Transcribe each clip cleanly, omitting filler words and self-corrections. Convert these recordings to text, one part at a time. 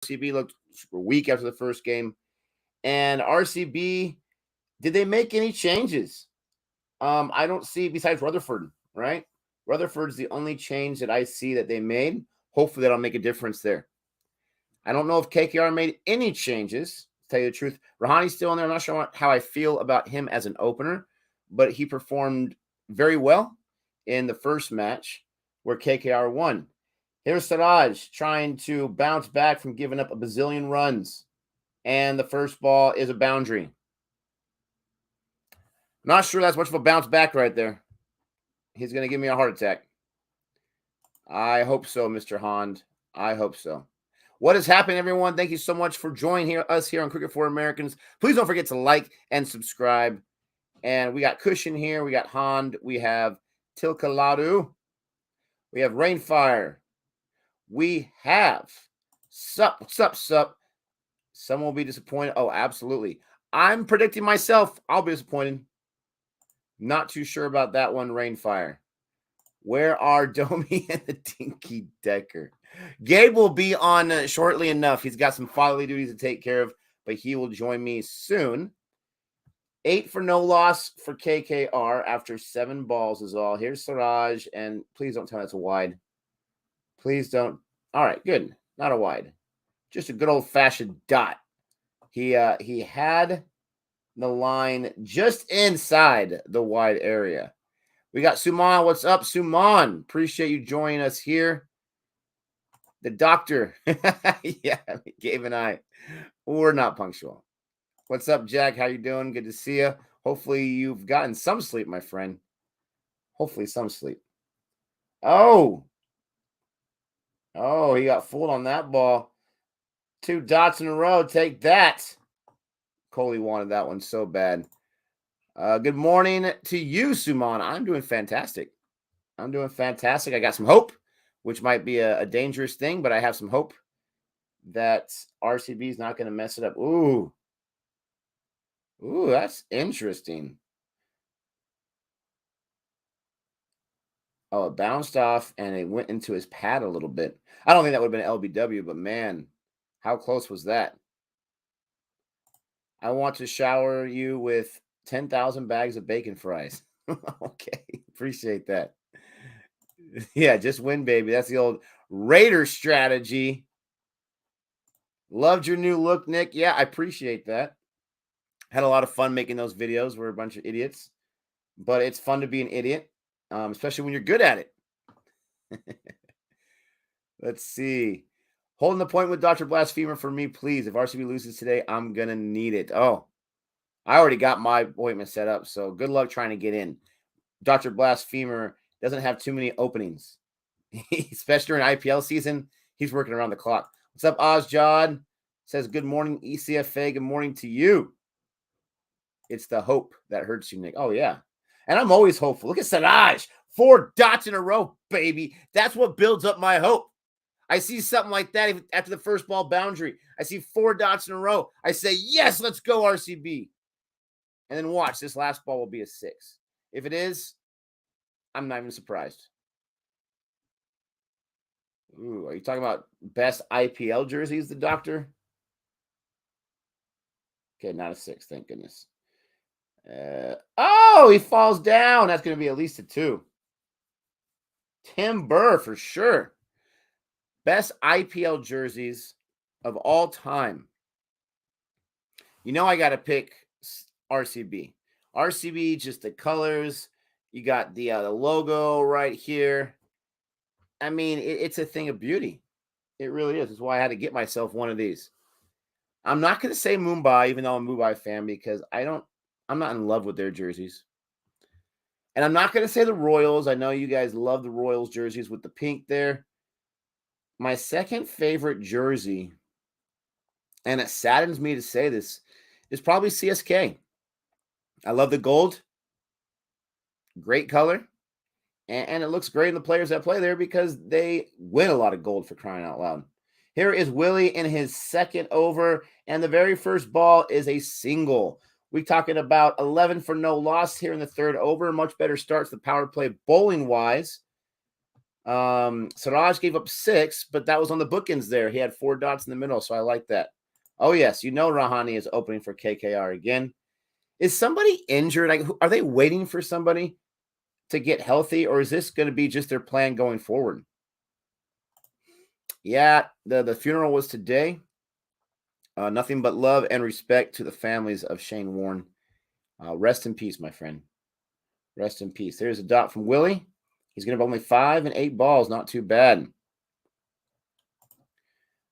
RCB looked super weak after the first game. And RCB, did they make any changes? I don't see, besides Rutherford, right? Rutherford's the only change that I see that they made. Hopefully that'll make a difference there. I don't know if KKR made any changes, to tell you the truth. Rahani's still in there. I'm not sure how I feel about him as an opener, but he performed very well in the first match where KKR won. Here's Siraj trying to bounce back from giving up a bazillion runs. And the first ball is a boundary. Not sure that's much of a bounce back right there. He's going to give me a heart attack. I hope so, Mr. Hond. I hope so. What is happening, everyone? Thank you so much for joining us here on Cricket for Americans. Please don't forget to like and subscribe. And we got Cushion here. We got Hond. We have Tilkaladu. We have Rainfire. We have Sup. Some will be disappointed. Oh, absolutely. I'm predicting myself I'll be disappointed. Not too sure about that one, Rainfire. Where are Domi and the Dinky Decker? Gabe will be on shortly enough. He's got some fatherly duties to take care of, but he will join me soon. 8 for no loss for KKR after 7 balls is all. Here's Siraj, and please don't tell me that's a wide. Please don't. All right, good. Not a wide. Just a good old-fashioned dot. He had the line just inside the wide area. We got Suman. What's up, Suman? Appreciate you joining us here. The doctor. Yeah, Gabe and I, we're not punctual. What's up, Jack? How you doing? Good to see you. Hopefully you've gotten some sleep, my friend. Hopefully some sleep. Oh, he got fooled on that ball. 2 dots in a row. Take that. Coley wanted that one so bad. Good morning to you, Suman. I'm doing fantastic. I got some hope, which might be a dangerous thing, but I have some hope that RCB is not going to mess it up. Ooh, that's interesting. Oh, it bounced off and it went into his pad a little bit. I don't think that would have been LBW, but man, how close was that? I want to shower you with 10,000 bags of bacon fries. Okay, appreciate that. Yeah, just win, baby. That's the old Raider strategy. Loved your new look, Nick. Yeah, I appreciate that. Had a lot of fun making those videos. We're a bunch of idiots, but it's fun to be an idiot, especially when you're good at it. Let's see. Holding the point with Dr. Blasphemer for me, please. If RCB loses today, I'm going to need it. Oh, I already got my appointment set up, so good luck trying to get in. Dr. Blasphemer doesn't have too many openings, especially during IPL season. He's working around the clock. What's up, Ozjod? Says, good morning, ECFA. Good morning to you. It's the hope that hurts you, Nick. Oh, yeah. And I'm always hopeful. Look at Siraj. 4 dots in a row, baby. That's what builds up my hope. I see something like that after the first ball boundary. I see 4 dots in a row. I say, yes, let's go, RCB. And then watch. This last ball will be a 6. If it is, I'm not even surprised. Ooh, are you talking about best IPL jerseys, the doctor? Okay, not a 6, thank goodness. He falls down. That's going to be at least a 2. Tim Burr for sure. Best IPL jerseys of all time. You know I got to pick RCB. RCB, just the colors. You got the logo right here. I mean, it's a thing of beauty. It really is. That's why I had to get myself one of these. I'm not going to say Mumbai, even though I'm a Mumbai fan, because I'm not in love with their jerseys. And I'm not going to say the Royals. I know you guys love the Royals jerseys with the pink there. My second favorite jersey, and it saddens me to say this, is probably CSK. I love the gold. Great color. And it looks great in the players that play there because they win a lot of gold, for crying out loud. Here is Willie in his second over, and the very first ball is a single. We're talking about 11 for no loss here in the third over. Much better starts the power play bowling-wise. Siraj gave up 6, but that was on the bookends there. He had 4 dots in the middle, so I like that. Oh, yes. Rahani is opening for KKR again. Is somebody injured? Like, are they waiting for somebody to get healthy, or is this going to be just their plan going forward? Yeah, the funeral was today. Nothing but love and respect to the families of Shane Warne. Rest in peace, my friend. Rest in peace. There's a dot from Willie. He's going to have only 5 and 8 balls. Not too bad.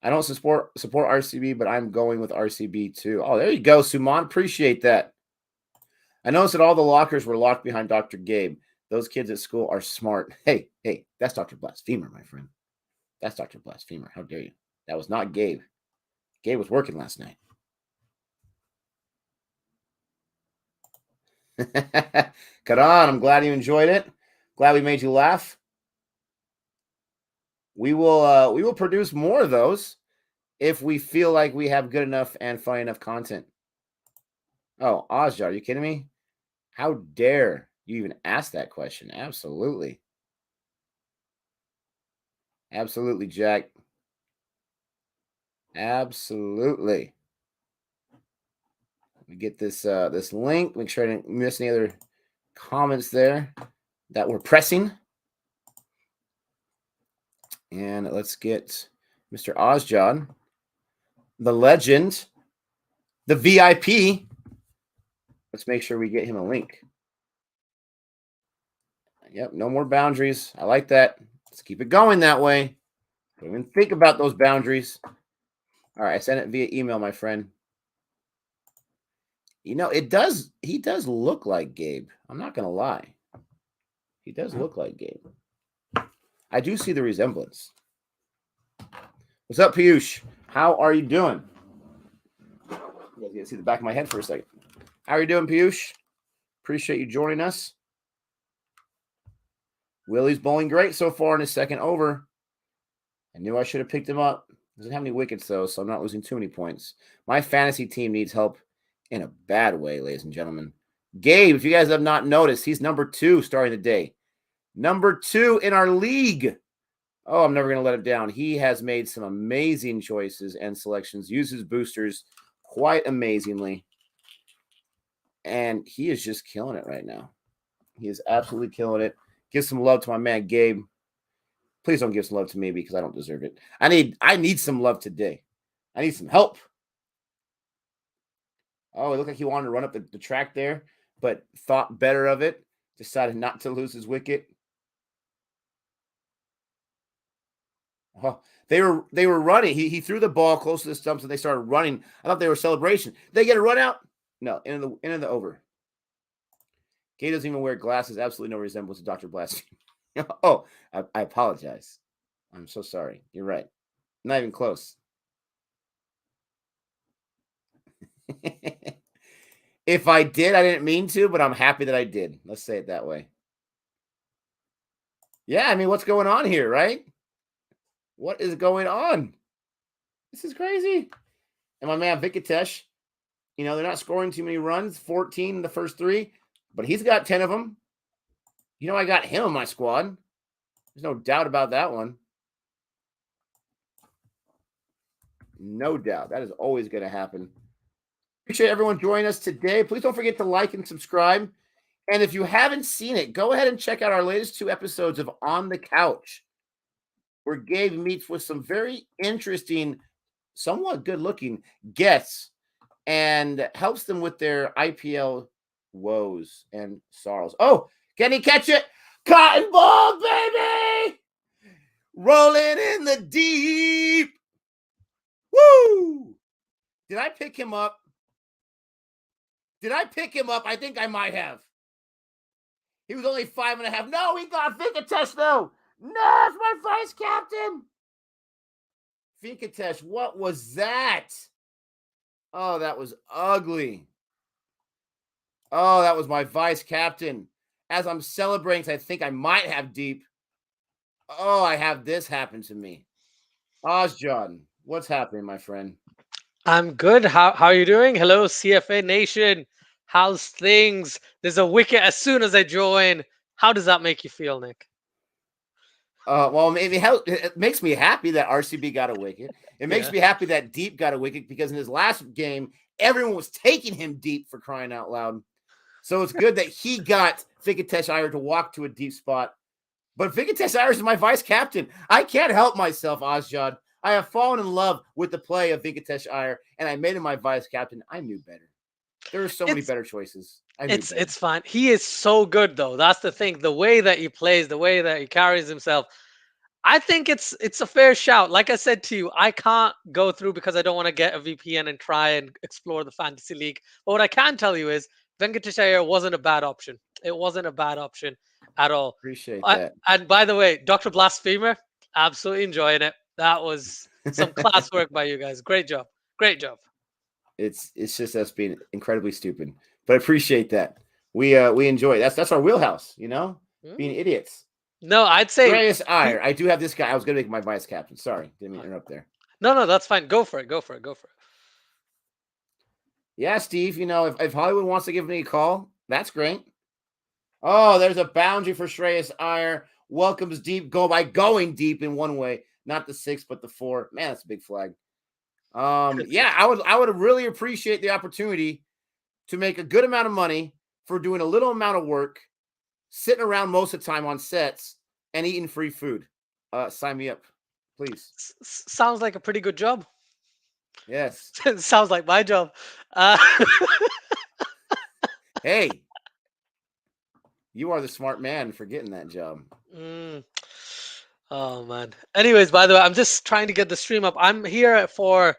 I don't support RCB, but I'm going with RCB too. Oh, there you go, Suman. Appreciate that. I noticed that all the lockers were locked behind Dr. Gabe. Those kids at school are smart. Hey, that's Dr. Blasphemer, my friend. That's Dr. Blasphemer. How dare you? That was not Gabe. Gabe was working last night. Karan, I'm glad you enjoyed it. Glad we made you laugh. We will produce more of those if we feel like we have good enough and funny enough content. Oh, Ozjar, are you kidding me? How dare you even ask that question? Absolutely. Absolutely, Jack. Absolutely. Let me get this this link. Make sure I didn't miss any other comments there that we're pressing. And let's get Mr. Ozjan, the legend, the VIP. Let's make sure we get him a link. Yep, no more boundaries. I like that. Let's keep it going that way. Don't even think about those boundaries. All right, I sent it via email, my friend. He does look like Gabe. I'm not going to lie. He does look like Gabe. I do see the resemblance. What's up, Piyush? How are you doing? You guys get to see the back of my head for a second. How are you doing, Piyush? Appreciate you joining us. Willie's bowling great so far in his second over. I knew I should have picked him up. Doesn't have any wickets, though, so I'm not losing too many points. My fantasy team needs help in a bad way, ladies and gentlemen. Gabe, if you guys have not noticed, he's number 2 starting the day. Number 2 in our league. Oh, I'm never going to let him down. He has made some amazing choices and selections, uses boosters quite amazingly. And he is just killing it right now. He is absolutely killing it. Give some love to my man, Gabe. Please don't give some love to me because I don't deserve it. I need some love today. I need some help. Oh, it looked like he wanted to run up the track there, but thought better of it. Decided not to lose his wicket. Oh, they were running. He threw the ball close to the stumps and they started running. I thought they were celebration. They get a run out? No, end of the over. Gabe doesn't even wear glasses. Absolutely no resemblance to Dr. Blasphemy. Oh, I apologize. I'm so sorry. You're right. Not even close. If I did, I didn't mean to, but I'm happy that I did. Let's say it that way. Yeah, I mean, what's going on here, right? What is going on? This is crazy. And my man Vikatesh, they're not scoring too many runs, 14 in the first 3, but he's got 10 of them. I got him on my squad. There's no doubt about that one. No doubt. That is always going to happen. Appreciate everyone joining us today. Please don't forget to like and subscribe. And if you haven't seen it, go ahead and check out our latest 2 episodes of On the Couch, where Gabe meets with some very interesting, somewhat good-looking guests and helps them with their IPL woes and sorrows. Oh, can he catch it? Cotton ball, baby! Rolling in the deep. Woo! Did I pick him up? I think I might have. He was only 5.5. No, he got Vikatesh, though. No, it's my vice captain. Vikatesh, what was that? Oh, that was ugly. Oh, that was my vice captain. As I'm celebrating, I think I might have deep. Oh, I have this happen to me. Ozjan, what's happening, my friend? I'm good. How are you doing? Hello, CFA Nation. How's things? There's a wicket as soon as I join. How does that make you feel, Nick? Well, maybe it makes me happy that RCB got a wicket. It makes me happy that Deep got a wicket because in his last game, everyone was taking him deep for crying out loud. So it's good that he got Venkatesh Iyer to walk to a deep spot. But Venkatesh Iyer is my vice captain. I can't help myself, Ozjad. I have fallen in love with the play of Venkatesh Iyer, and I made him my vice captain. I knew better. There are so many better choices. It's fine. He is so good though. That's the thing. The way that he plays, the way that he carries himself. I think it's a fair shout. Like I said to you, I can't go through because I don't want to get a VPN and try and explore the fantasy league. But what I can tell you is Venkatesh Iyer wasn't a bad option. It wasn't a bad option at all. Appreciate that. And by the way, Dr. Blasphemer, absolutely enjoying it. That was some class work by you guys. Great job. Great job. It's just us being incredibly stupid, but I appreciate that. We enjoy it. That's our wheelhouse, being idiots. No, I'd say Shreyas Iyer. I do have this guy. I was going to make my vice captain. Sorry, didn't mean to interrupt there. No, that's fine. Go for it. Yeah, Steve. If Hollywood wants to give me a call, that's great. Oh, there's a boundary for Shreyas Iyer. Welcomes deep goal by going deep in one way, not the 6, but the 4. Man, that's a big flag. Yeah, I would really appreciate the opportunity to make a good amount of money for doing a little amount of work, sitting around most of the time on sets and eating free food. Sign me up, please. Sounds like a pretty good job. Yes. Sounds like my job. Hey, you are the smart man for getting that job. Oh man. Anyways, by the way, I'm just trying to get the stream up. I'm here for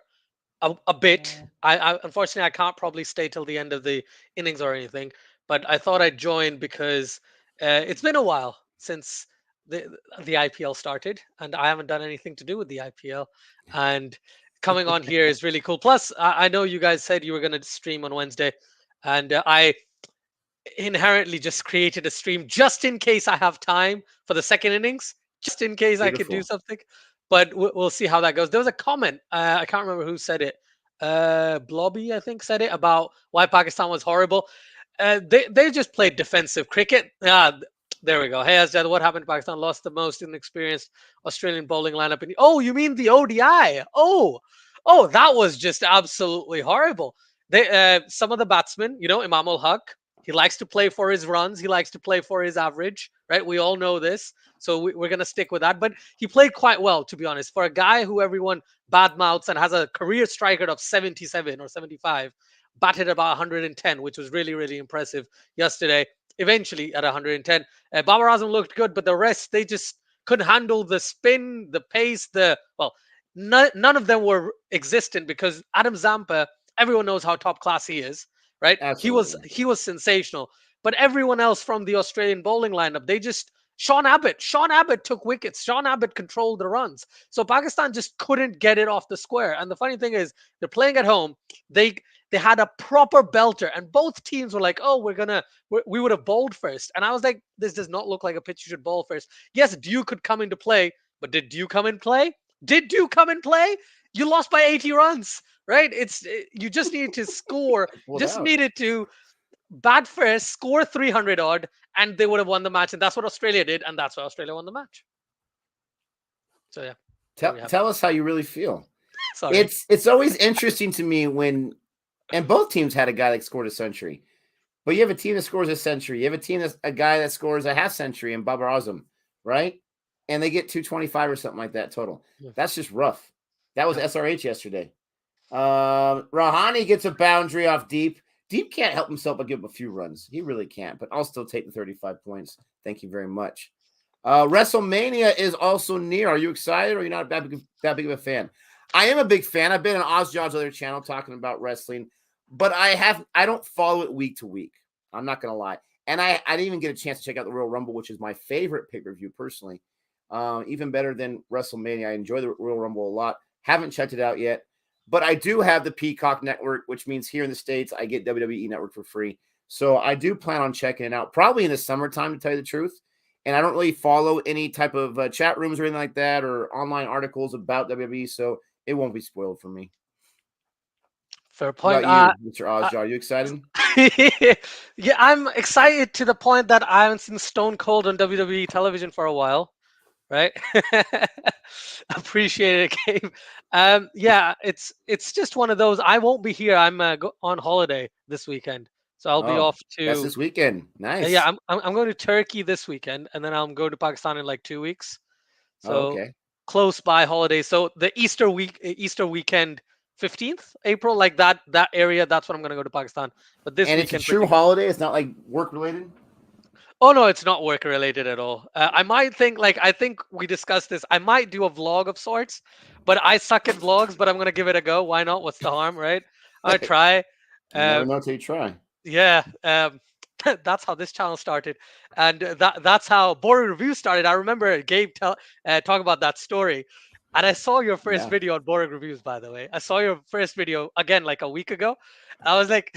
a bit. I unfortunately I can't probably stay till the end of the innings or anything, but I thought I'd join because it's been a while since the IPL started, and I haven't done anything to do with the IPL. And coming on here is really cool. Plus, I know you guys said you were going to stream on Wednesday, and I inherently just created a stream just in case I have time for the second innings, just in case I could do something. But we'll see how that goes. There was a comment, I can't remember who said it. Blobby, I think, said it about why Pakistan was horrible. They just played defensive cricket. There we go. Hey, Azad, what happened? Pakistan lost the most inexperienced Australian bowling lineup. Oh, you mean the ODI? Oh, that was just absolutely horrible. Some of the batsmen, Imam ul Haq, he likes to play for his runs. He likes to play for his average, right? We all know this. So we're going to stick with that. But he played quite well, to be honest. For a guy who everyone badmouths and has a career strike rate of 77 or 75, batted about 110, which was really, really impressive yesterday. Eventually at 110. Babar Azam looked good, but the rest, they just couldn't handle the spin, the pace, none of them were existent because Adam Zampa, everyone knows how top class he is, right? Absolutely. He was sensational. But everyone else from the Australian bowling lineup, they just Sean Abbott took wickets. Sean Abbott controlled the runs. So Pakistan just couldn't get it off the square. And the funny thing is, they're playing at home. They had a proper belter, and both teams were like, "Oh, we would have bowled first." And I was like, "This does not look like a pitch you should bowl first." Yes, Dew could come into play, but did Dew come in play? Did Dew come in play? You lost by 80 runs, right? You just needed to score. Just needed to bat first, score 300 odd, and they would have won the match. And that's what Australia did, and that's why Australia won the match. So yeah. Tell us how you really feel. Sorry. It's always interesting to me and both teams had a guy that scored a century, but you have a team that scores a century. You have a guy that scores a half century in Babar Azam, right? And they get 225 or something like that total. Yeah. That's just rough. That was SRH yesterday. Rahani gets a boundary off Deep. Deep can't help himself but give up a few runs. He really can't, but I'll still take the 35 points. Thank you very much. Wrestlemania is also near. Are you excited or are you not that big of a fan? I am a big fan. I've been on Ozjob's other channel talking about wrestling, but I don't follow it week to week. I'm not going to lie. And I didn't even get a chance to check out the Royal Rumble, which is my favorite pay-per-view personally. Even better than WrestleMania. I enjoy the Royal Rumble a lot. Haven't checked it out yet. But I do have the Peacock Network, which means here in the States, I get WWE Network for free. So I do plan on checking it out, probably in the summertime, to tell you the truth. And I don't really follow any type of chat rooms or anything like that or online articles about WWE, so it won't be spoiled for me. Fair point. About you, Mr. Ozjar, are you excited? Yeah, I'm excited to the point that I haven't seen Stone Cold on WWE television for a while. right? Appreciate it, Gabe. Yeah, it's just one of those. I won't be here. I'm on holiday this weekend, so I'll be Oh, off that's to. this weekend. Yeah, Nice. I'm going to Turkey this weekend, and then I'll go to Pakistan in like 2 weeks. Oh, So okay. close by holidays. So the Easter weekend, 15th April, like that area. That's when I'm going to go to Pakistan. But this And it's a weekend, true pretty good. holiday. It's not like work related. Oh no, it's not work related at all. I might think like I think we discussed this. I might do a vlog of sorts, but I suck at vlogs. But I'm gonna give it a go. Why not? What's the harm, right? I try. You never Um, know till you try. yeah, that's how this channel started, and that's how Boring Review started. I remember Gabe talk about that story, and I saw your first Yeah. video on Boring Reviews. By the way, I saw your first video again like a week ago. I was like,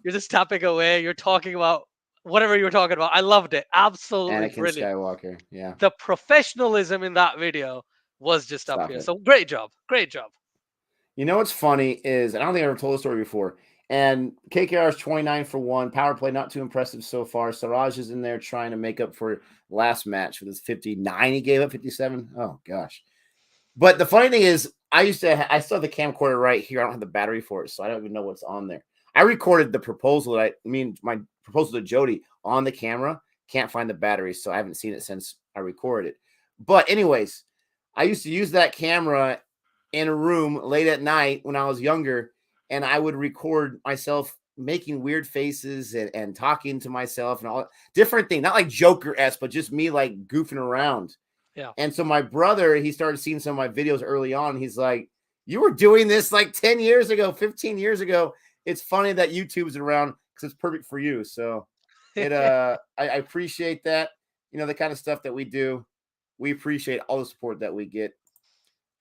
you're just tapping away. You're talking about whatever you were talking about. I loved it. Absolutely Anakin brilliant. Skywalker. Yeah. The professionalism in that video was just up Stop here. it. So great job. Great job. You know what's funny is, and I don't think I ever told the story before. And KKR is 29 for 1. Power play not too impressive so far. Siraj is in there trying to make up for last match with his 59. He gave up 57. Oh gosh. But the funny thing is, I still have the camcorder right here. I don't have the battery for it, so I don't even know what's on there. I recorded the proposal my proposal to Jody on the camera. Can't find the battery, so I haven't seen it since I recorded it. But anyways, I used to use that camera in a room late at night when I was younger, and I would record myself making weird faces and talking to myself and all different things, not like Joker-esque, but just me like goofing around. Yeah. And so my brother, he started seeing some of my videos early on. He's like, you were doing this like 10 years ago, 15 years ago. It's funny that YouTube's around because it's perfect for you. So I appreciate that. You know, the kind of stuff that we do. We appreciate all the support that we get.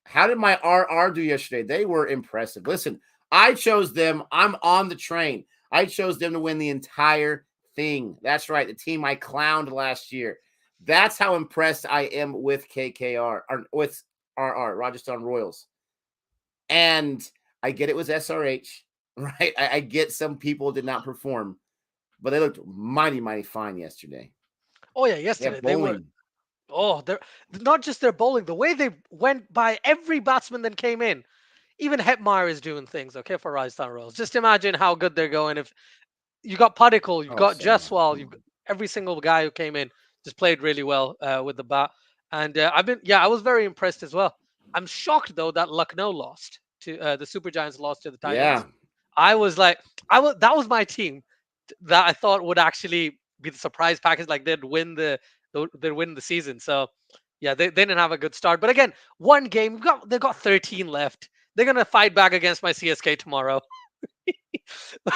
How did my RR do yesterday? They were impressive. Listen, I chose them. I'm on the train. I chose them to win the entire thing. That's right. The team I clowned last year. That's how impressed I am with KKR or with RR, Rajasthan Royals. And I get it was SRH, right? I get some people did not perform, but they looked mighty, mighty fine yesterday. Oh yeah, They have yesterday they were. bowling. Oh, they're not just their bowling. The way they went by every batsman that came in. Even Hetmeyer is doing things okay for Rajasthan Royals. Just imagine how good they're going. If you got Padikkal, you've Oh, got Samuel. Jaswal, you've got every single guy who came in just played really well with the bat. And I was very impressed as well. I'm shocked though that Lucknow lost to the Super Giants lost to the Titans. Yeah. I was like, that was my team that I thought would actually be the surprise package. Like they'd win the season. So yeah, they didn't have a good start. But again, one game they've got 13 left. They're gonna fight back against my CSK tomorrow.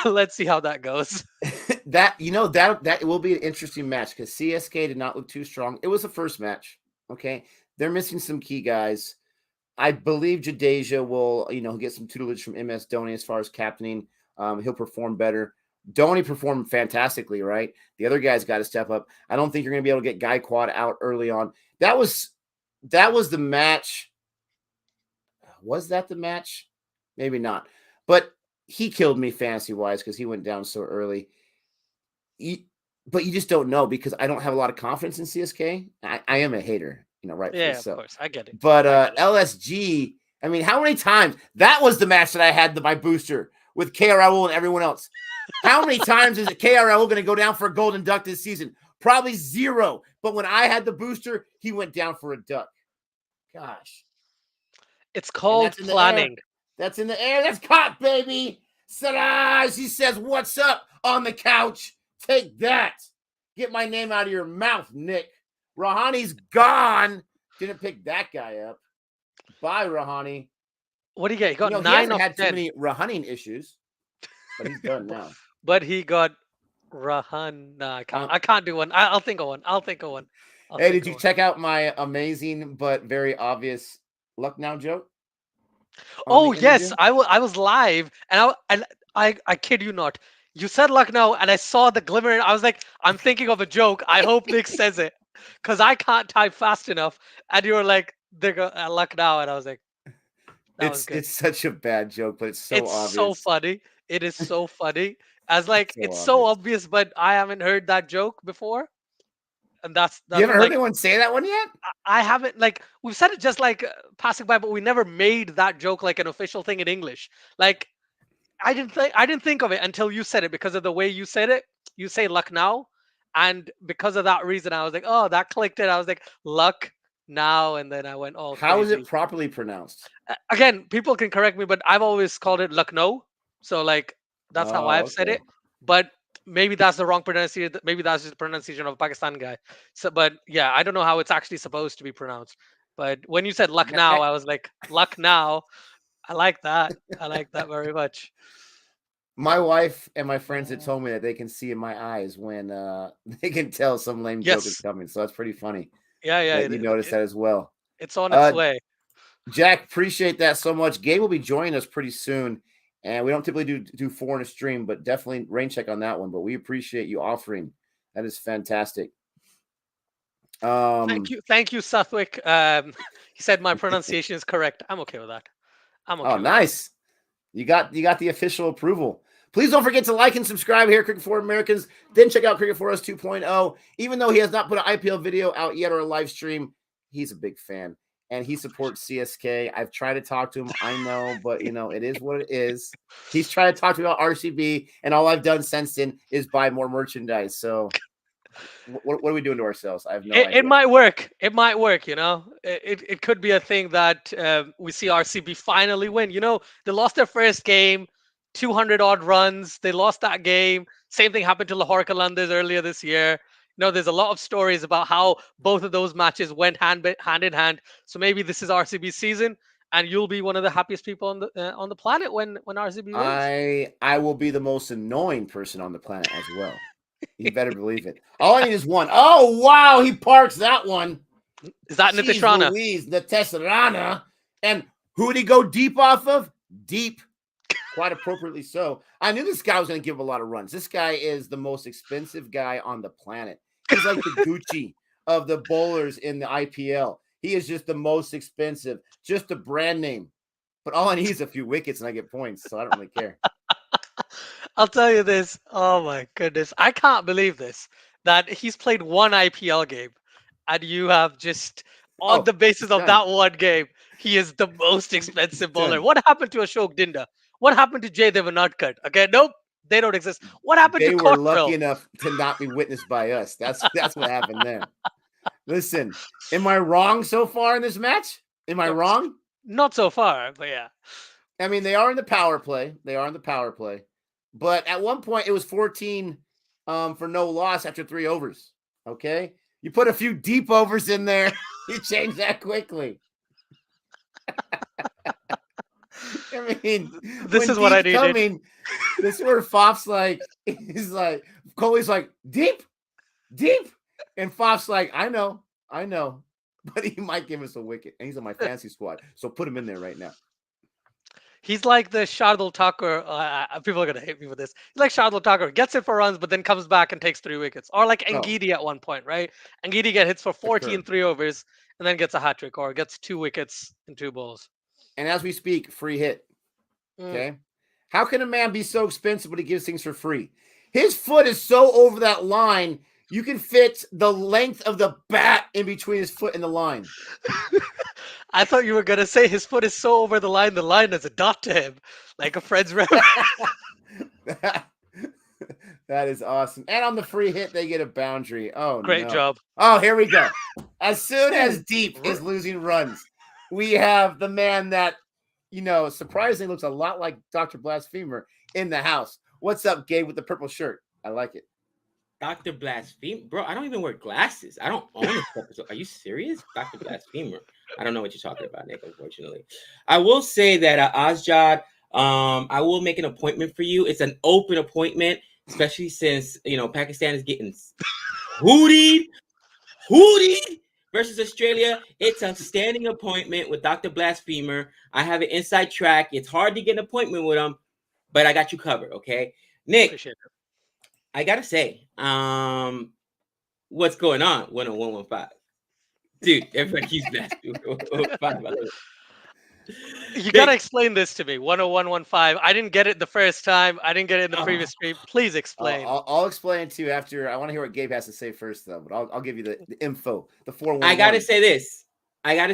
Let's see how that goes. that will be an interesting match because CSK did not look too strong. It was the first match. Okay. They're missing some key guys. I believe Jadeja will, get some tutelage from MS Dhoni as far as captaining. He'll perform better. Dhoni performed fantastically, right? The other guys got to step up. I don't think you're going to be able to get Gaikwad out early on. That was the match. Was that the match? Maybe not. But he killed me fantasy-wise because he went down so early. But you just don't know because I don't have a lot of confidence in CSK. I am a hater, rightfully Yeah, of so. course. I get it. But I get it. LSG, I mean, how many times? That was the match that I had my booster with KRL and everyone else. How many times is KRL going to go down for a golden duck this season? Probably 0. But when I had the booster, he went down for a duck. Gosh. It's And called that's in the air. planning. That's in the air. That's caught, baby. Siraj, he says, what's up on the couch? Take that. Get my name out of your mouth, Nick. Rahani's gone. Didn't pick that guy up. Bye, Rahani. What do you get? He got He 9 hasn't of had 10. too many Rahani issues, but he's done now. But he got Rahan. Nah, I can't do one. I'll think of one. Hey, did you check out my amazing but very obvious Lucknow joke? Oh yes, I was live, and I kid you not. You said Lucknow, and I saw the glimmer. And I was like, I'm thinking of a joke. I hope Nick says it, because I can't type fast enough. And you were like, "They go Lucknow," and I was like, "That was good." It's such a bad joke, but it's so It's so obvious. funny. It is so funny. As like So it's so obvious. obvious, but I haven't heard that joke before. and that's You haven't heard like, anyone say that one yet? I haven't, like, we've said it just like passing by, but we never made that joke like an official thing in English. Like, I didn't think of it until you said it, because of the way you said it. You say luck now, and because of that reason, I was like, oh, that clicked it. I was like, luck now, and then I went all How is it crazy. properly pronounced? Again, people can correct me, but I've always called it Lucknow. So like that's how Oh, I've said okay. it. But maybe that's the wrong pronunciation. Maybe that's just the pronunciation of a Pakistan guy. So, but yeah, I don't know how it's actually supposed to be pronounced. But when you said Lucknow, I was like, Lucknow. I like that. I like that very much. My wife and my friends had told me that they can see in my eyes when they can tell some lame joke is Yes. coming. So that's pretty funny Yeah, yeah. that you noticed that as well. It's on its Uh, way. Jack, appreciate that so much. Gabe will be joining us pretty soon. And we don't typically do 4 in a stream, but definitely rain check on that one. But we appreciate you offering. That is fantastic. Thank you, Southwick. He said my pronunciation is correct. I'm okay with that. I'm okay Oh, with nice. You got the official approval. Please don't forget to like and subscribe here, Cricket for Americans. Then check out Cricket for Us 2.0. Even though he has not put an IPL video out yet or a live stream, he's a big fan. And he supports CSK. I've tried to talk to him. I know, but it is what it is. He's trying to talk to me about RCB, and all I've done since then is buy more merchandise. So what are we doing to ourselves? I have no it. It idea. might work. It might work. It could be a thing that we see RCB finally win. They lost their first game, 200 odd runs. They lost that game. Same thing happened to Lahore Qalandars earlier this year. There's a lot of stories about how both of those matches went hand in hand. So maybe this is RCB's season, and you'll be one of the happiest people on the planet when RCB wins. I will be the most annoying person on the planet as well. You better believe it. All I need is one. Oh, wow. He parks that one. Is that Jeez Nitish Rana? Louise, Nitish Rana. And who did he go deep off of? Deep. Quite appropriately so. I knew this guy was going to give a lot of runs. This guy is the most expensive guy on the planet. He's like the Gucci of the bowlers in the IPL. He is just the most expensive, just a brand name. But all I need is a few wickets and I get points, so I don't really care. I'll tell you this. Oh my goodness. I can't believe this. That he's played one IPL game and you have just on the basis of that one game, he is the most expensive bowler. What happened to Ashok Dinda? What happened to Jay Devanatkat? Okay, nope. They don't exist. What happened to They were Cottrell? lucky enough to not be witnessed by us. That's what happened there. Listen, am I wrong so far in this match? Am I wrong? Not so far, but yeah. I mean, they are in the power play. But at one point, it was 14 for no loss after 3 overs. Okay? You put a few deep overs in there, you change that quickly. I mean, this is what I needed. Coming, this is where Fof's he's like, Kohli's like, deep. And Fof's like, I know, but he might give us a wicket. And he's on my fantasy squad. So put him in there right now. He's like the Shardul Thakur. People are going to hate me for this. He's like Shardul Thakur. Gets it for runs, but then comes back and takes 3 wickets. Or like Ngidi at one point, right? Ngidi gets hits for 40 in 3 overs and then gets a hat trick or gets 2 wickets in 2 balls. And as we speak, free hit. Okay. How can a man be so expensive but he gives things for free? His foot is so over that line, you can fit the length of the bat in between his foot and the line. I thought you were going to say his foot is so over the line is a dot to him, like a Fred's record. That is awesome. And on the free hit, they get a boundary. Oh, great job. Oh, here we go. As soon as Deep is losing runs, we have the man that, surprisingly looks a lot like Dr. Blasphemer in the house. What's up, Gabe, with the purple shirt? I like it. Dr. Blasphemer? Bro, I don't even wear glasses. I don't own this episode. Are you serious? Dr. Blasphemer. I don't know what you're talking about, Nick, unfortunately. I will say that, Asjad, I will make an appointment for you. It's an open appointment, especially since, Pakistan is getting hootied versus Australia. It's a standing appointment with Dr. Blasphemer. I have an inside track. It's hard to get an appointment with him, but I got you covered, okay? Nick, I got to say, what's going on? 10115. Dude, everybody keeps Blasphemer. You gotta explain this to me. 10115. I didn't get it the first time. I didn't get it in the previous stream. Please explain. I'll explain to you after. I want to hear what Gabe has to say first, though. But I'll give you the info. The 411. I gotta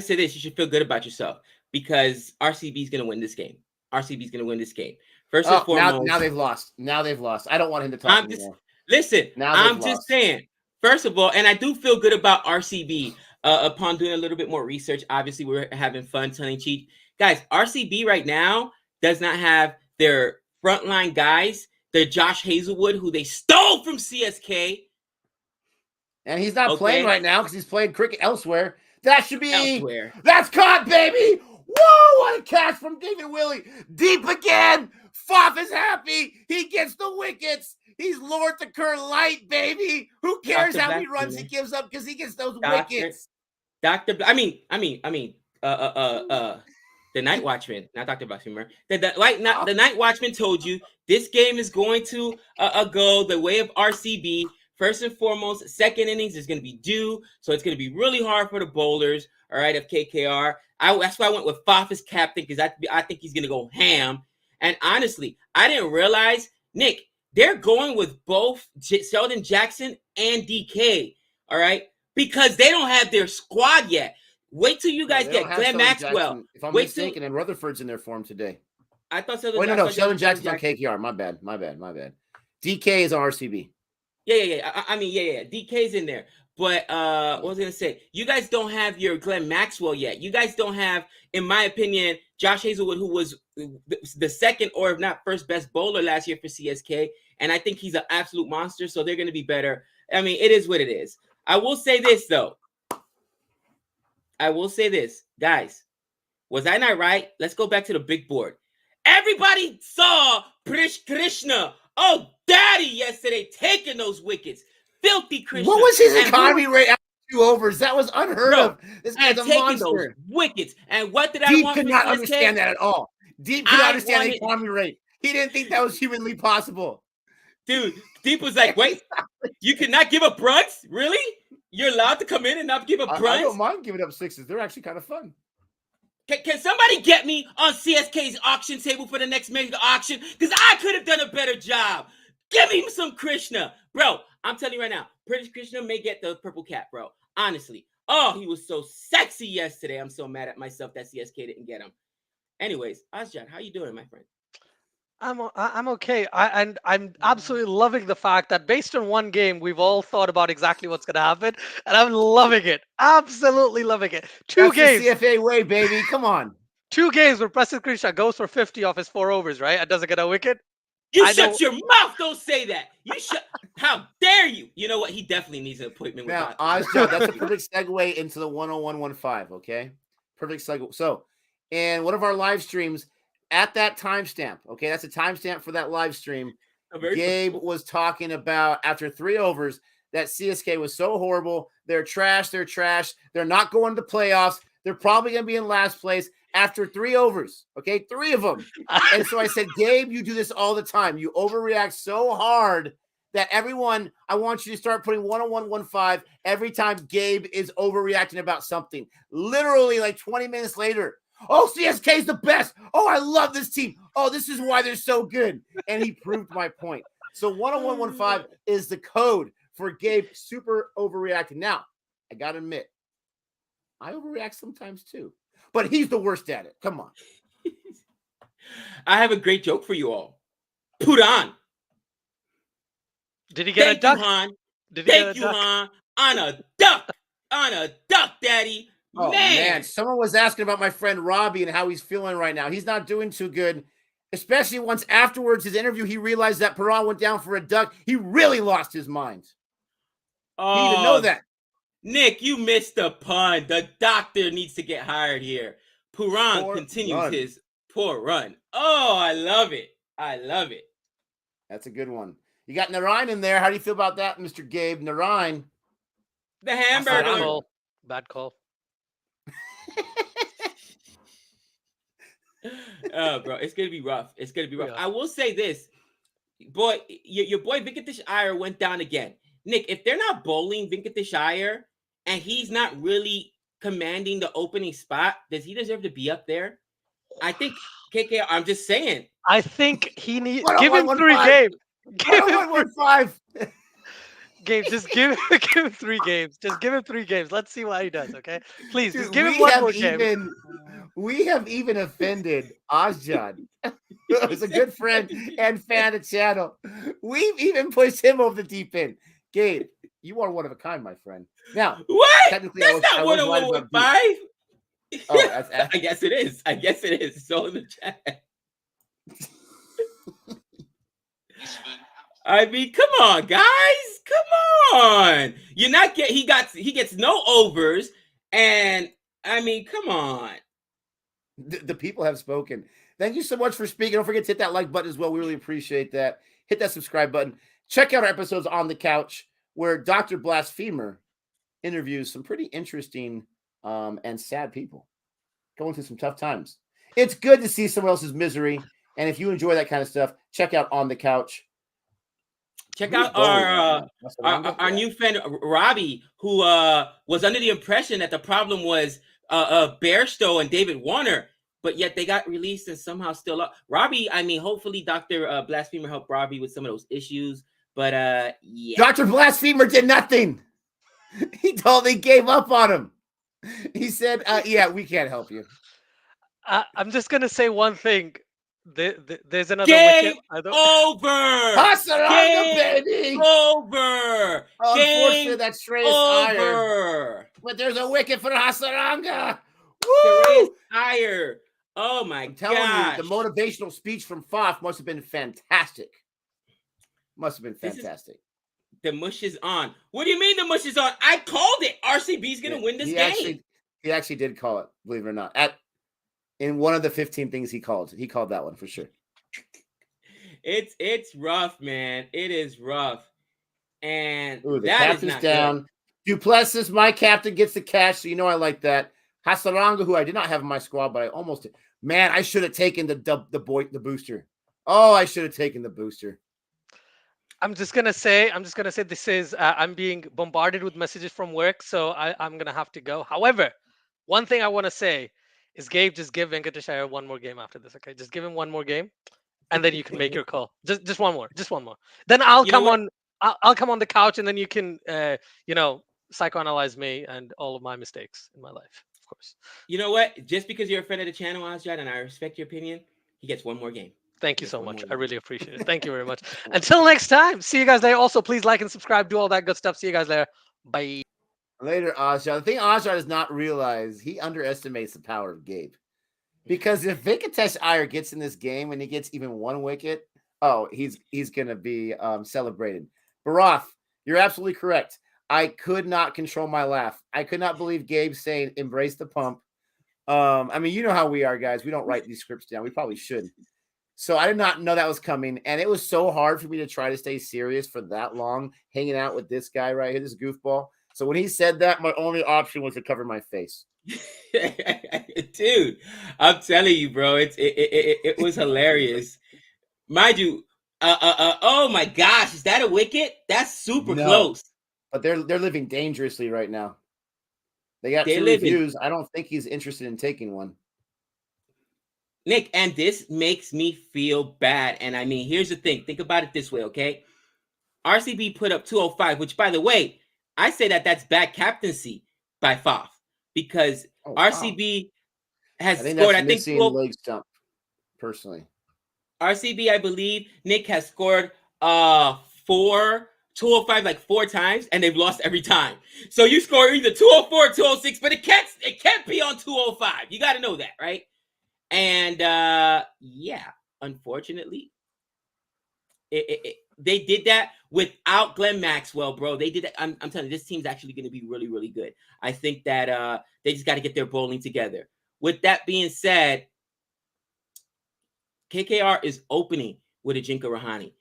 say this. You should feel good about yourself because RCB is gonna win this game. RCB is gonna win this game. First and foremost. Now they've lost. I don't want him to talk anymore. Listen, I'm just saying. First of all, and I do feel good about RCB upon doing a little bit more research. Obviously, we're having fun, tongue in cheek. Guys, RCB right now does not have their frontline guys. They're Josh Hazelwood, who they stole from CSK. And he's not playing right now because he's playing cricket elsewhere. That should be elsewhere. That's caught, baby. Whoa, what a catch from David Willey. Deep again. Foff is happy. He gets the wickets. He's Lord to Kerr light, baby. Who cares how many runs he gives up because he gets those wickets. The Night Watchman, not Dr. Blackstreamer. The Night Watchman told you this game is going to go the way of RCB. First and foremost, second innings is going to be due, so it's going to be really hard for the bowlers, all right, of KKR. That's why I went with Foff as captain because I think he's going to go ham. And honestly, I didn't realize, Nick, they're going with both Sheldon Jackson and DK, all right, because they don't have their squad yet. Wait till you guys get Glenn Maxwell. Jackson, if I'm mistaken, and Rutherford's in their form today. I thought Sheldon. No, Sheldon Jackson's on KKR. My bad. DK is on RCB. Yeah. DK's in there. But what was I going to say? You guys don't have your Glenn Maxwell yet. You guys don't have, in my opinion, Josh Hazelwood, who was the second or if not first best bowler last year for CSK. And I think he's an absolute monster, so they're going to be better. I mean, it is what it is. I will say this, though. Guys. Was I not right? Let's go back to the big board. Everybody saw Krishna. Oh, daddy, yesterday taking those wickets. Filthy Krishna. What was his economy rate after 2 overs? That was unheard of. This guy's a monster. Those wickets. And what did I Deep want? Deep could not understand that at all. Deep could not understand the economy rate. He didn't think that was humanly possible. Dude, Deep was like, wait, you cannot give up runs? Really? You're allowed to come in and not give up runs? I don't mind giving up sixes. They're actually kind of fun. Can somebody get me on CSK's auction table for the next mega auction? Because I could have done a better job. Give me some Krishna. Bro, I'm telling you right now, British Krishna may get the purple cap, bro. Honestly. Oh, he was so sexy yesterday. I'm so mad at myself that CSK didn't get him. Anyways, Asjad, how you doing, my friend? I'm okay. I'm absolutely loving the fact that based on one game, we've all thought about exactly what's going to happen, and I'm loving it. Absolutely loving it. That's games. The CFA way, baby. Come on. 2 games where Preston Krishna goes for 50 off his 4 overs, right? And doesn't get a wicket. You shut your mouth. Don't say that. How dare you? You know what? He definitely needs an appointment with now, Asjad, that's a perfect segue into the 10115, okay? Perfect segue. So, in one of our live streams, at that timestamp, okay, that's a timestamp for that live stream. Gabe was talking about after 3 overs that CSK was so horrible. They're trash. They're not going to playoffs. They're probably going to be in last place after 3 overs. Okay, 3 of them. And so I said, Gabe, you do this all the time. You overreact so hard that everyone, I want you to start putting 10115 every time Gabe is overreacting about something. Literally like 20 minutes later. Oh, CSK is the best. Oh, I love this team. Oh, this is why they're so good. And he proved my point. So 10115 is the code for Gabe super overreacting. Now, I got to admit, I overreact sometimes too. But he's the worst at it. Come on. I have a great joke for you all. Put on. Did he get a duck? Han. Thank you, Han. On a duck, daddy. Oh, man. Someone was asking about my friend Robbie and how he's feeling right now. He's not doing too good, especially once afterwards his interview, he realized that Perron went down for a duck. He really lost his mind. Oh, he didn't know that. Nick, you missed the pun. The doctor needs to get hired here. Perron continues his poor run. Oh, I love it. That's a good one. You got Narayan in there. How do you feel about that, Mr. Gabe? Narayan. The hamburger. Bad call. Bro, it's gonna be rough. Yeah. I will say this, boy, your boy Venkatesh Iyer went down again. Nick, if they're not bowling Venkatesh Iyer and he's not really commanding the opening spot, does he deserve to be up there? I think KKR. I'm just saying. I think he needs. What a Give him 3 1-1-5. games. What a 1-1-5. Gabe, just give him 3 games. Just give him 3 games. Let's see what he does. Okay, please, Dude, just give him one more game. We have even offended Ozjan, who's a good friend and fan of the channel. We've even pushed him over the deep end. Gabe, you are one of a kind, my friend. Now, What? technically, That's not 101.5. Oh, I guess it is. It's all in the chat. I mean, come on, guys. Come on. You're not get he gets no overs. And I mean, come on. The people have spoken. Thank you so much for speaking. Don't forget to hit that like button as well. We really appreciate that. Hit that subscribe button. Check out our episodes on the couch where Dr. Blasphemer interviews some pretty interesting and sad people going through some tough times. It's good to see someone else's misery. And if you enjoy that kind of stuff, check out On the Couch. Check out our new friend Robbie, who was under the impression that the problem was Bairstow and David Warner, but yet they got released and somehow still up. Robbie, I mean, hopefully Dr. Blasphemer helped Robbie with some of those issues, but yeah. Dr. Blasphemer did nothing. He totally gave up on him. He said, yeah, we can't help you. I'm just going to say one thing. There's another Game wicket. over. Hasaranga, baby. Over. Unfortunately, that's Shreyas Iyer. But there's a wicket for Hasaranga. Shreyas Iyer. Oh my I'm telling you, the motivational speech from Faf must have been fantastic. The mush is on. What do you mean the mush is on? I called it. RCB's gonna win this game. He actually did call it, believe it or not. In one of the 15 things he called that one for sure. It's rough, man. It is rough. And the captain's down. Good. Duplessis, my captain, gets the catch, so you know I like that. Hasaranga, who I did not have in my squad, but I almost did. Man, I should have taken the booster. Oh, I should have taken the booster. I'm just gonna say this is I'm being bombarded with messages from work, so I'm gonna have to go. However, one thing I want to say is, Gabe, just give Venkatesh Iyer one more game after this, okay? Just give him one more game, and then you can make your call. Just one more. Then I'll come on. I'll come on the couch, and then you can psychoanalyze me and all of my mistakes in my life, of course. You know what? Just because you're a friend of the channel, Azjad, and I respect your opinion, he gets one more game. Thank you so much. I really appreciate it. Thank you very much. Until next time, see you guys later. Also, please like and subscribe, do all that good stuff. See you guys later. Bye. Later, Azjad. The thing Azjad does not realize, he underestimates the power of Gabe. Because if Venkatesh Iyer gets in this game and he gets even one wicket, he's going to be celebrated. Barath, you're absolutely correct. I could not control my laugh. I could not believe Gabe saying, embrace the pump. I mean, you know how we are, guys. We don't write these scripts down. We probably should. So I did not know that was coming. And it was so hard for me to try to stay serious for that long, hanging out with this guy right here, this goofball. So when he said that, my only option was to cover my face. Dude, I'm telling you, bro, it was hilarious. Mind you, oh my gosh, is that a wicket? That's super close. But they're living dangerously right now. They got 2 reviews. I don't think he's interested in taking one. Nick, and this makes me feel bad. And I mean, here's the thing. Think about it this way, okay? RCB put up 205, which, by the way, I say that's bad captaincy by Faf, because RCB has scored, I think, leg stump, personally. RCB, I believe, Nick, has scored 205 like 4 times, and they've lost every time. So you score either 204 or 206, but it can't be on 205. You got to know that, right? And yeah, unfortunately, they did that without Glenn Maxwell, bro. They did that. I'm telling you, this team's actually going to be really, really good. I think that they just got to get their bowling together. With that being said, KKR is opening with Ajinkya Rahane.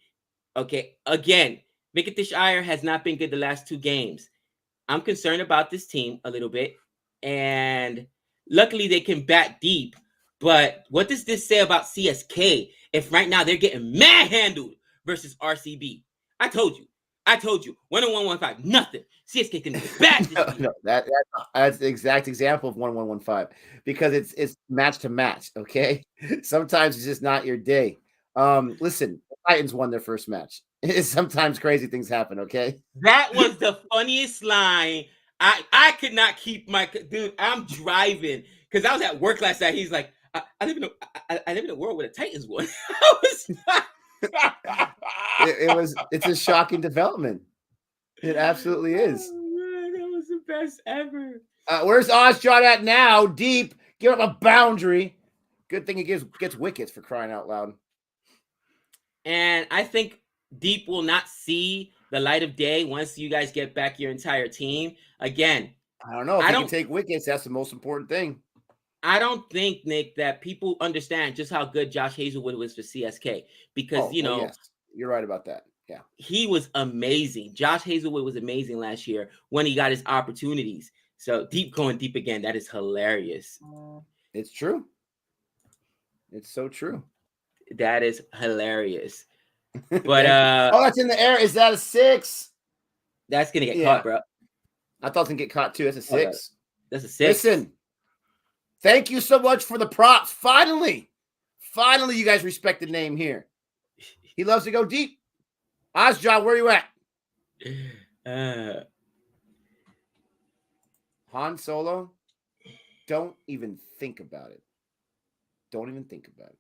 Okay, again, Venkatesh Iyer has not been good the last 2 games. I'm concerned about this team a little bit, and luckily they can bat deep. But what does this say about CSK if right now they're getting manhandled versus RCB? I told you. I told you, 1-1-1-5, nothing. CSK can be bad this year. No, that's the exact example of 1-1-1-5 because it's match to match. Okay, sometimes it's just not your day. Listen, the Titans won their first match. Sometimes crazy things happen. Okay, That was the funniest line. I could not keep my dude. I'm driving because I was at work last night. He's like, I live in a world where the Titans won. I was not. it's a shocking development. It absolutely is. Oh, man, that was the best ever. Where's Ozjot at now? Deep, give him a boundary. Good thing he gets wickets for crying out loud. And I think Deep will not see the light of day once you guys get back your entire team. Again, I don't know if he can take wickets. That's the most important thing. I don't think, Nick, that people understand just how good Josh Hazelwood was for CSK because, yes. You're right about that. Yeah. He was amazing. Josh Hazelwood was amazing last year when he got his opportunities. So Deep going deep again. That is hilarious. It's true. It's so true. That is hilarious. But that's in the air. Is that a 6? That's gonna get caught, bro. I thought it was gonna get caught too. That's a 6. That's a 6. Listen. Thank you so much for the props. Finally, you guys respect the name here. He loves to go deep. Ozjot, where you at? Han Solo, don't even think about it. Don't even think about it.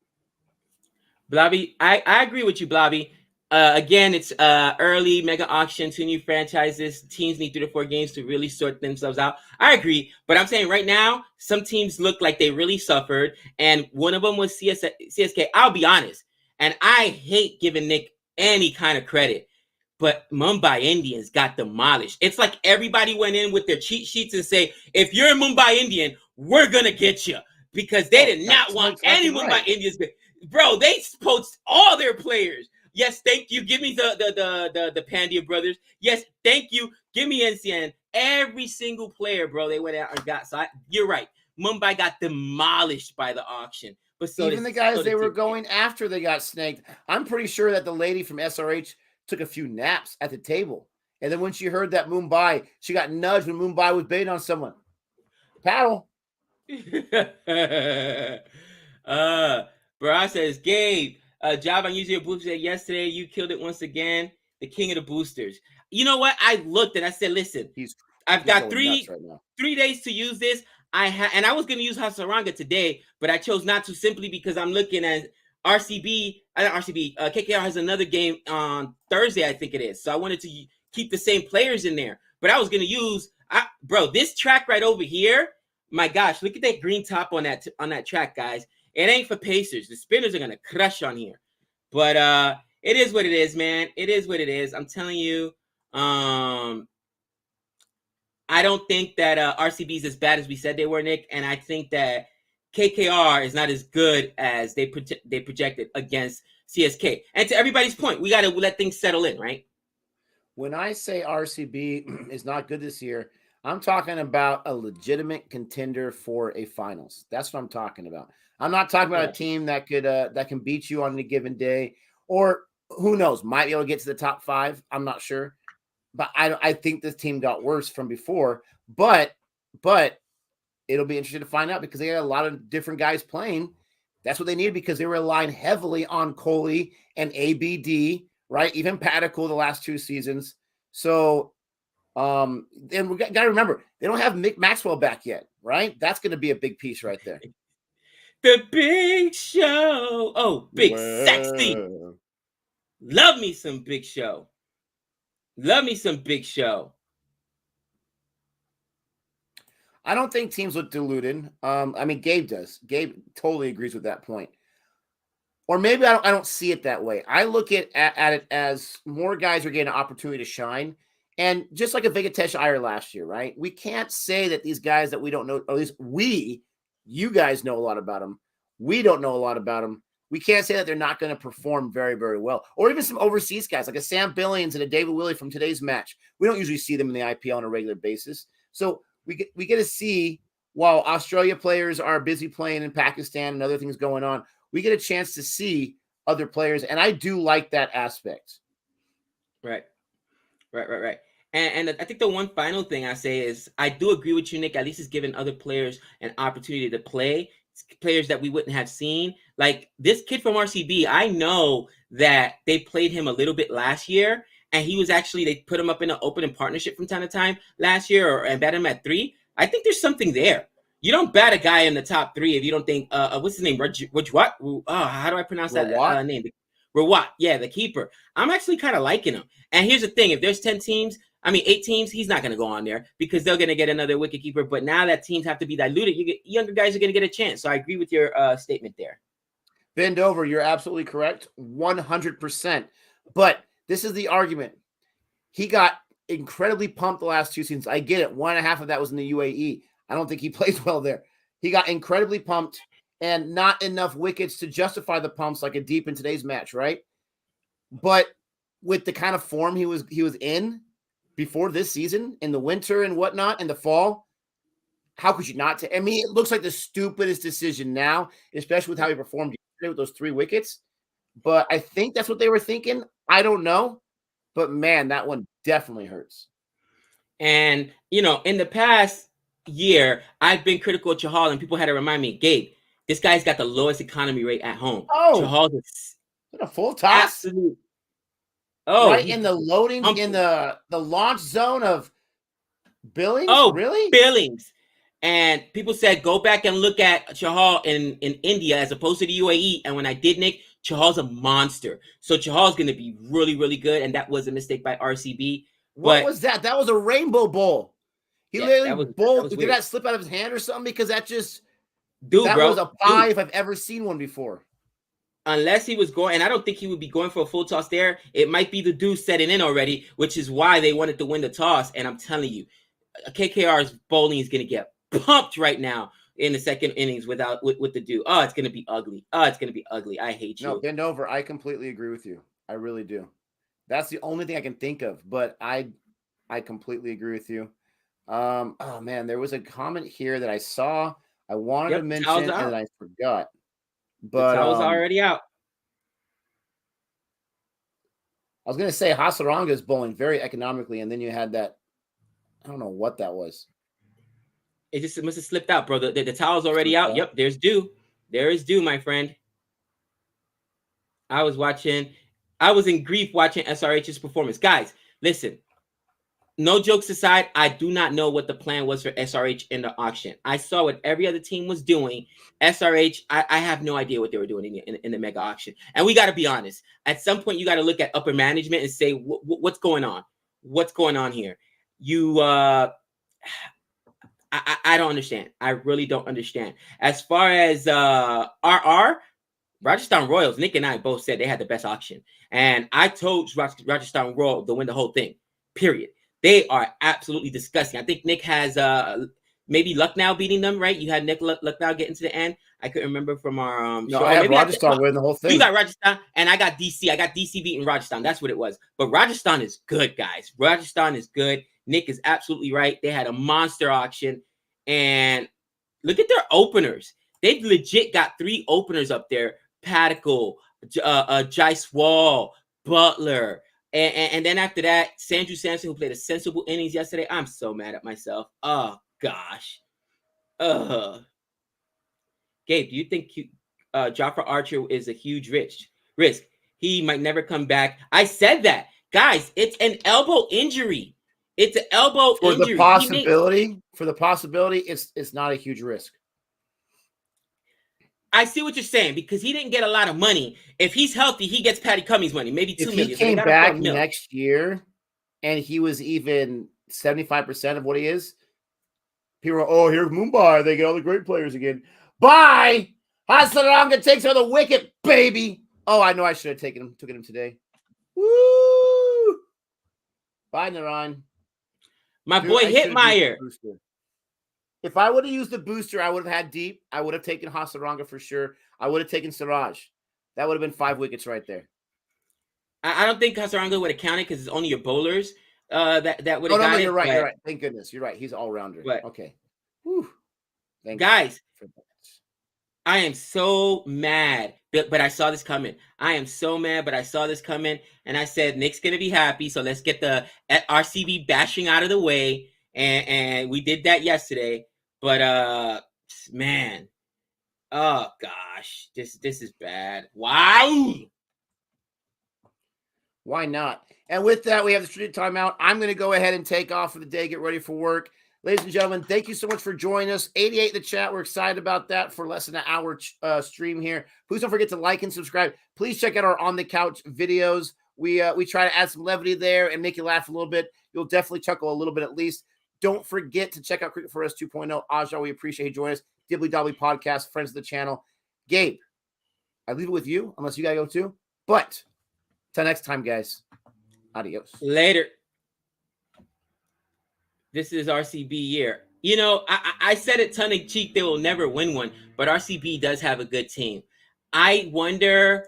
Blobby, I agree with you, Blobby. Again, it's early mega auction, 2 new franchises. Teams need 3 to 4 games to really sort themselves out. I agree, but I'm saying right now, some teams look like they really suffered, and one of them was CSK. I'll be honest, and I hate giving Nick any kind of credit, but Mumbai Indians got demolished. It's like everybody went in with their cheat sheets and say, if you're a Mumbai Indian, we're going to get you, because they did not want any Mumbai Indians. Bro, they poached all their players. Yes, thank you. Give me the Pandya brothers. Yes, thank you. Give me NCN. Every single player, bro, they went out and got. So you're right. Mumbai got demolished by the auction. But so even the guys they were going after, they got snaked. I'm pretty sure that the lady from SRH took a few naps at the table. And then when she heard that Mumbai, she got nudged when Mumbai was baiting on someone. Paddle. Bro says, Gabe, job on using your booster yesterday. You killed it once again. The king of the boosters. You know what? I looked and I said, listen, I've got 3 days to use this. And I was going to use Hasaranga today, but I chose not to simply because I'm looking at KKR has another game on Thursday, I think it is. So I wanted to keep the same players in there. But I was going to use, this track right over here. My gosh, look at that green top on that track, guys. It ain't for Pacers. The spinners are going to crush on here. But it is what it is, man. It is what it is. I'm telling you, I don't think that RCB is as bad as we said they were, Nick. And I think that KKR is not as good as they projected against CSK. And to everybody's point, we got to let things settle in, right? When I say RCB is not good this year, I'm talking about a legitimate contender for a finals. That's what I'm talking about. I'm not talking about a team that could that can beat you on a given day, or who knows, might be able to get to the top 5. I'm not sure, but I think this team got worse from before. But it'll be interesting to find out because they had a lot of different guys playing. That's what they needed because they were relying heavily on Kohli and ABD, right? Even Padicle the last 2 seasons. So, and we got to remember they don't have Mick Maxwell back yet, right? That's going to be a big piece right there. The Big Show. Oh, Big Sexy. Love me some Big Show. Love me some Big Show. I don't think teams look diluted. I mean, Gabe does. Gabe totally agrees with that point. Or maybe I don't see it that way. I look at it as more guys are getting an opportunity to shine. And just like a Venkatesh Iyer last year, right? We can't say that these guys that we don't know, or at least you guys know a lot about them. We don't know a lot about them. We can't say that they're not going to perform very, very well. Or even some overseas guys like a Sam Billings and a David Willey from today's match. We don't usually see them in the IPL on a regular basis. So we get to see, while Australia players are busy playing in Pakistan and other things going on, we get a chance to see other players. And I do like that aspect. Right. Right. And I think the one final thing I say is I do agree with you, Nick. At least it's giving other players an opportunity to play, players that we wouldn't have seen. Like this kid from RCB, I know that they played him a little bit last year, and he was actually, they put him up in an opening partnership from time to time last year, and bat him at 3. I think there's something there. You don't bat a guy in the top 3 if you don't think what's his name? What? How do I pronounce that name? Rawat. Yeah, the keeper. I'm actually kind of liking him. And here's the thing: if there's 8 teams, he's not going to go on there because they're going to get another wicket keeper. But now that teams have to be diluted, younger guys are going to get a chance. So I agree with your statement there. Bend over. You're absolutely correct. 100%. But this is the argument. He got incredibly pumped the last 2 seasons. I get it. 1.5 of that was in the UAE. I don't think he plays well there. He got incredibly pumped and not enough wickets to justify the pumps like a deep in today's match, right? But with the kind of form he was in before this season, in the winter and whatnot, in the fall, how could you not? I mean, it looks like the stupidest decision now, especially with how he performed yesterday with those 3 wickets. But I think that's what they were thinking. I don't know. But, man, that one definitely hurts. And, in the past year, I've been critical of Chahal, and people had to remind me, Gabe, this guy's got the lowest economy rate at home. Oh, Chahal is a full toss? Absolute. Right in the loading, in the launch zone of Billings? Oh, really? Billings. And people said, go back and look at Chahal in India as opposed to the UAE. And when I did, Nick, Chahal's a monster. So Chahal's going to be really, really good. And that was a mistake by RCB. What was that? That was a rainbow bowl. He literally bowled. Did that slip out of his hand or something? Because that just, that was a 5 I've ever seen one before. Unless he was going, and I don't think he would be going for a full toss there. It might be the dude setting in already, which is why they wanted to win the toss. And I'm telling you, KKR's bowling is going to get pumped right now in the second innings with the dude. Oh, it's going to be ugly. I hate you. No, bend over. I completely agree with you. I really do. That's the only thing I can think of, but I completely agree with you. Oh man, there was a comment here that I saw. I wanted to mention and I forgot. But the towel's already out. I was going to say Hasaranga is bowling very economically, and then you had that. I don't know what that was. It must have slipped out, bro. The towel's already out. Yep, there's dew. There is dew, my friend. I was in grief watching SRH's performance. Guys, listen. No jokes aside, I do not know what the plan was for SRH in the auction. I saw what every other team was doing. SRH, I have no idea what they were doing in the mega auction. And we got to be honest. At some point, you got to look at upper management and say, what's going on? What's going on here? I don't understand. I really don't understand. As far as RR, Rajasthan Royals, Nick and I both said they had the best auction. And I told Rajasthan Royals to win the whole thing, period. They are absolutely disgusting. I think Nick has maybe Lucknow beating them, right? You had Nick Lucknow getting to the end. I couldn't remember from our show. I had Rajasthan winning the whole thing. You got Rajasthan, and I got DC. I got DC beating Rajasthan. That's what it was. But Rajasthan is good, guys. Rajasthan is good. Nick is absolutely right. They had a monster auction. And look at their openers. They've legit got 3 openers up there. Padikkal, Jaiswal, Butler. And then after that, Sanju Samson, who played a sensible innings yesterday. I'm so mad at myself. Oh, gosh. Gabe, do you think Jofra Archer is a huge risk? He might never come back. I said that. Guys, it's an elbow injury. It's an elbow injury. For the possibility, it's not a huge risk. I see what you're saying because he didn't get a lot of money. If he's healthy, he gets Patty Cummings money, maybe $2 million. If he came back next year and he was even 75% of what he is, people are, here's Mumbai. They get all the great players again. Bye! Hasaranga takes her the wicket, baby. Oh, I know I should have taken him today. Woo! Bye, Naran. My boy Hitmeyer. If I would have used the booster, I would have had deep. I would have taken Hasaranga for sure. I would have taken Siraj. That would have been 5 wickets right there. I don't think Hasaranga would have counted because it's only your bowlers that would have got it. You're right. You're right. Thank goodness. You're right. He's all rounder. But, okay. Whew. Guys, I am so mad But I saw this coming. I am so mad, but I saw this coming, and I said Nick's gonna be happy. So let's get the RCB bashing out of the way, and we did that yesterday. But man, oh gosh, this is bad. Wow. Why not? And with that, we have the street timeout. I'm going to go ahead and take off for the day, get ready for work. Ladies and gentlemen, thank you so much for joining us. 88 in the chat. We're excited about that for less than an hour stream here. Please don't forget to like and subscribe. Please check out our On the Couch videos. We try to add some levity there and make you laugh a little bit. You'll definitely chuckle a little bit at least. Don't forget to check out Cricket for Us 2.0. Aja, we appreciate you joining us. Dibbly Dobbly Podcast, friends of the channel. Gabe, I leave it with you, unless you got to go too. But till next time, guys. Adios. Later. This is RCB year. You know, I said it tongue in cheek, they will never win one, but RCB does have a good team. I wonder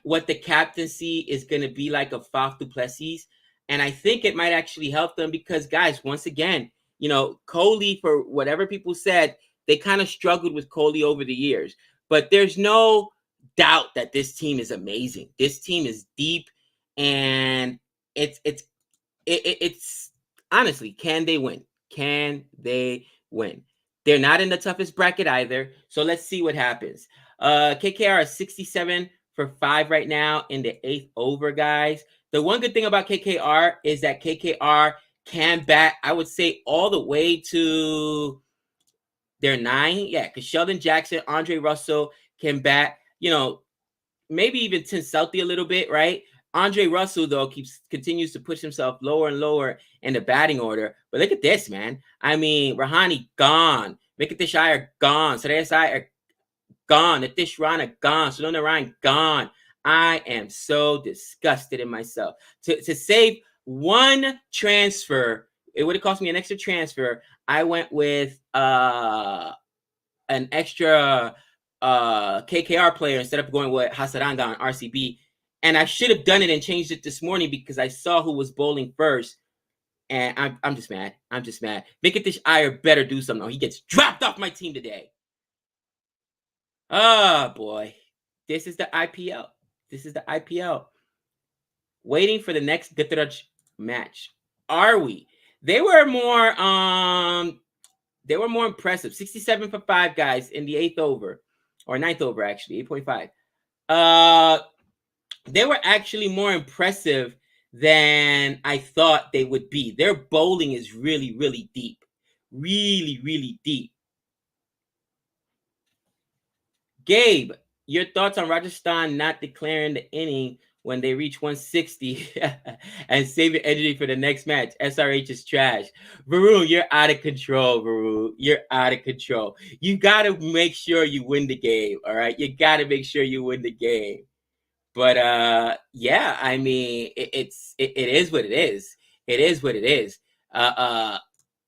what the captaincy is going to be like of Faf du Plessis, and I think it might actually help them because, guys, once again, you know, Kohli, for whatever people said, they kind of struggled with Kohli over the years, but there's no doubt that this team is amazing. This team is deep, and it's honestly, can they win? Can they win? They're not in the toughest bracket either. So let's see what happens. KKR is 67 for 5 right now in the 8th over, guys. The one good thing about KKR is that KKR can bat, I would say, all the way to their 9. Yeah, because Sheldon Jackson, Andre Russell can bat, you know, maybe even Tim Southey a little bit, right? Andre Russell, though, continues to push himself lower and lower in the batting order. But look at this, man. I mean, Rahani gone. Venkatesh Iyer gone. Suresh Iyer gone. Nitish Rana gone. Sunil Ryan gone. I am so disgusted in myself. To save one transfer, it would have cost me an extra transfer. I went with an extra KKR player instead of going with Hasaranga on RCB. And I should have done it and changed it this morning because I saw who was bowling first. And I'm just mad. I'm just mad. Venkatesh Iyer better do something. He gets dropped off my team today. Oh, boy. This is the IPL. This is the IPL. Waiting for the next Gutraj match. Are we? They were more impressive. 67 for 5, guys, in the 8th over. Or 9th over, actually. 8.5. They were actually more impressive than I thought they would be. Their bowling is really, really deep. Really, really deep. Gabe, your thoughts on Rajasthan not declaring the inning when they reach 160 and saving energy for the next match? SRH is trash. Varun, you're out of control, Varun. You're out of control. You got to make sure you win the game, all right? You got to make sure you win the game. But yeah, I mean, it is what it is. It is what it is.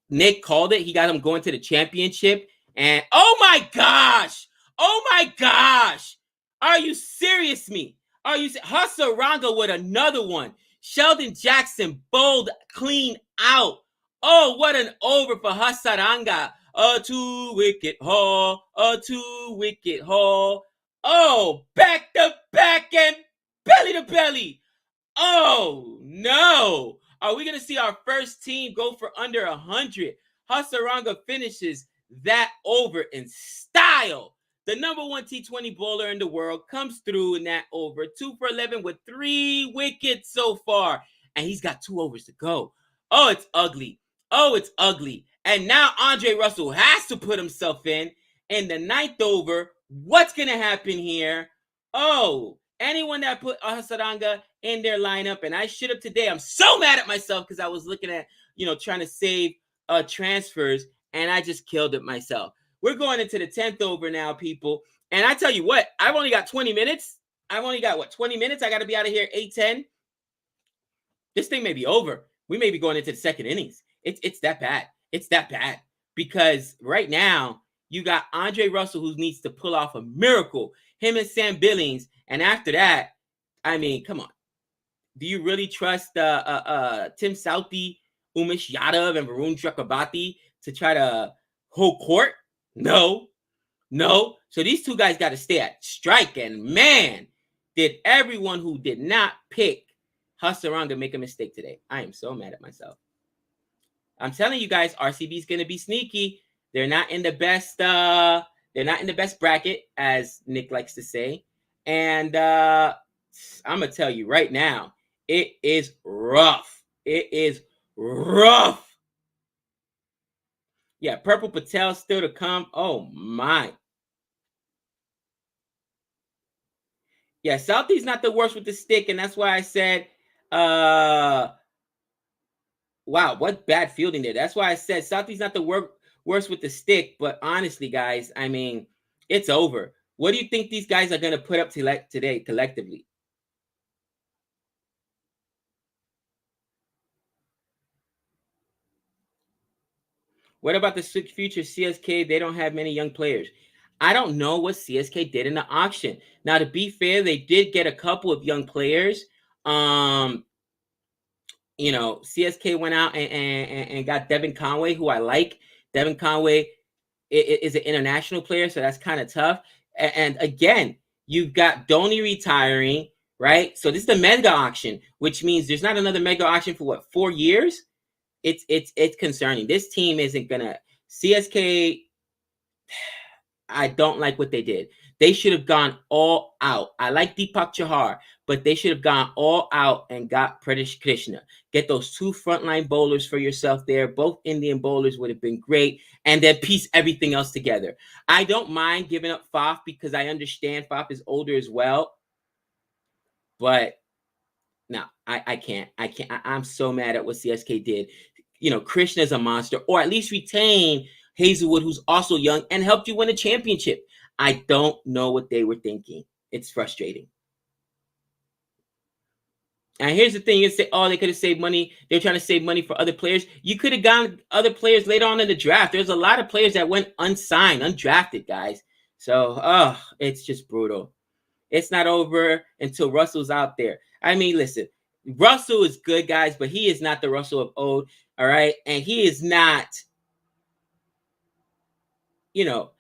Nick called it. He got him going to the championship. And oh my gosh! Oh my gosh! Are you serious, me? Are you Hasaranga with another one? Sheldon Jackson bowled clean out. Oh, what an over for Hasaranga. A 2-wicket haul. A 2-wicket haul. Oh, back to back and belly to belly. Oh, no. Are we going to see our first team go for under 100? Hasaranga finishes that over in style. The number 1 T20 bowler in the world comes through in that over. 2 for 11 with 3 wickets so far. And he's got 2 overs to go. Oh, it's ugly. Oh, it's ugly. And now Andre Russell has to put himself in the 9th over. What's going to happen here? Oh, anyone that put Hasaranga in their lineup, and I should have today. I'm so mad at myself because I was looking at, trying to save transfers, and I just killed it myself. We're going into the 10th over now, people. And I tell you what, I've only got 20 minutes. I've only got, 20 minutes? I got to be out of here 8:10. This thing may be over. We may be going into the second innings. It's that bad. It's that bad. Because right now, you got Andre Russell who needs to pull off a miracle. Him and Sam Billings. And after that, I mean, come on. Do you really trust Tim Southey, Umesh Yadav, and Varun Chakrabarti to try to hold court? No. No. So these two guys got to stay at strike. And man, did everyone who did not pick Hasaranga make a mistake today. I am so mad at myself. I'm telling you guys, RCB is going to be sneaky. They're not in the best. They're not in the best bracket, as Nick likes to say. And I'm gonna tell you right now, it is rough. It is rough. Yeah, Purple Patel still to come. Oh my. Yeah, Southie's not the worst with the stick, and that's why I said, wow, what bad fielding there. That's why I said Southie's not the worst with the stick, but honestly, guys, I mean, it's over. What do you think these guys are going to put up today collectively? What about the future CSK? They don't have many young players. I don't know what CSK did in the auction. Now, to be fair, they did get a couple of young players. You know, CSK went out and got Devin Conway, who I like. Devin Conway is an international player, so that's kind of tough. And again, you've got Dhoni retiring, right? So this is the mega auction, which means there's not another mega auction for what, 4 years? It's concerning. This team isn't gonna CSK. I don't like what they did. They should have gone all out. I like Deepak Chahar, but they should have gone all out and got Pradesh Krishna. Get those 2 frontline bowlers for yourself there. Both Indian bowlers would have been great, and then piece everything else together. I don't mind giving up Faf because I understand Faf is older as well, but no, I can't. I'm so mad at what CSK did. You know, Krishna's a monster, or at least retain Hazelwood, who's also young and helped you win a championship. I don't know what they were thinking. It's frustrating. And here's the thing: you say, "Oh, they could have saved money. They're trying to save money for other players." You could have gotten other players later on in the draft. There's a lot of players that went unsigned, undrafted, guys. So, it's just brutal. It's not over until Russell's out there. I mean, listen, Russell is good, guys, but he is not the Russell of old, all right? And he is not, you know,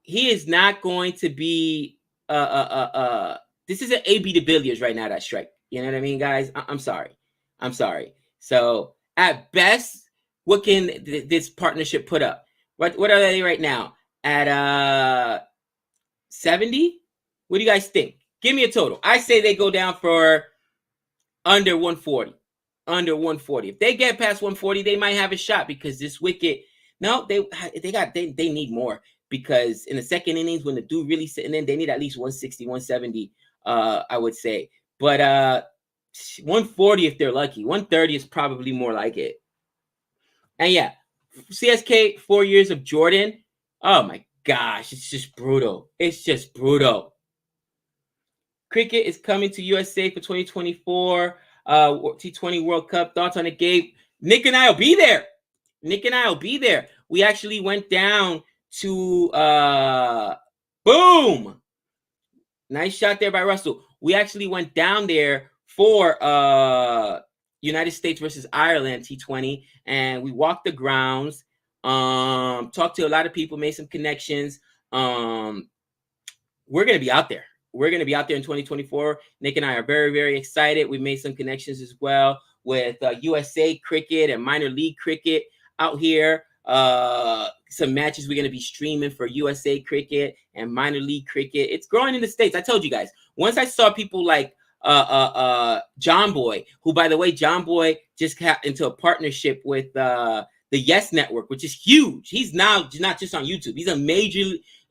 he is not going to be, this is an AB de Villiers right now, that strike. You know what I mean, guys? I'm sorry. I'm sorry. So, at best, what can this partnership put up? What are they right now? At 70? What do you guys think? Give me a total. I say they go down for under 140. Under 140. If they get past 140, they might have a shot because this wicket. No, they need more because in the second innings when the dude really sitting in, they need at least 160, 170. I would say, but 140 if they're lucky. 130 is probably more like it. And yeah, CSK 4 years of Jordan. Oh my gosh, it's just brutal. It's just brutal. Cricket is coming to USA for 2024 T20 World Cup. Thoughts on it, Gabe? Nick and I will be there. We actually went down to boom. Nice shot there by Russell. We actually went down there for United States versus Ireland T20, and we walked the grounds, talked to a lot of people, made some connections. We're gonna be out there. We're going to be out there in 2024. Nick and I are very, very excited. We made some connections as well with USA Cricket and minor league cricket out here. Some matches we're going to be streaming for USA Cricket and minor league cricket. It's growing in the States. I told you guys. Once I saw people like John Boy, who, by the way, John Boy just got into a partnership with the Yes Network, which is huge. He's now not just on YouTube.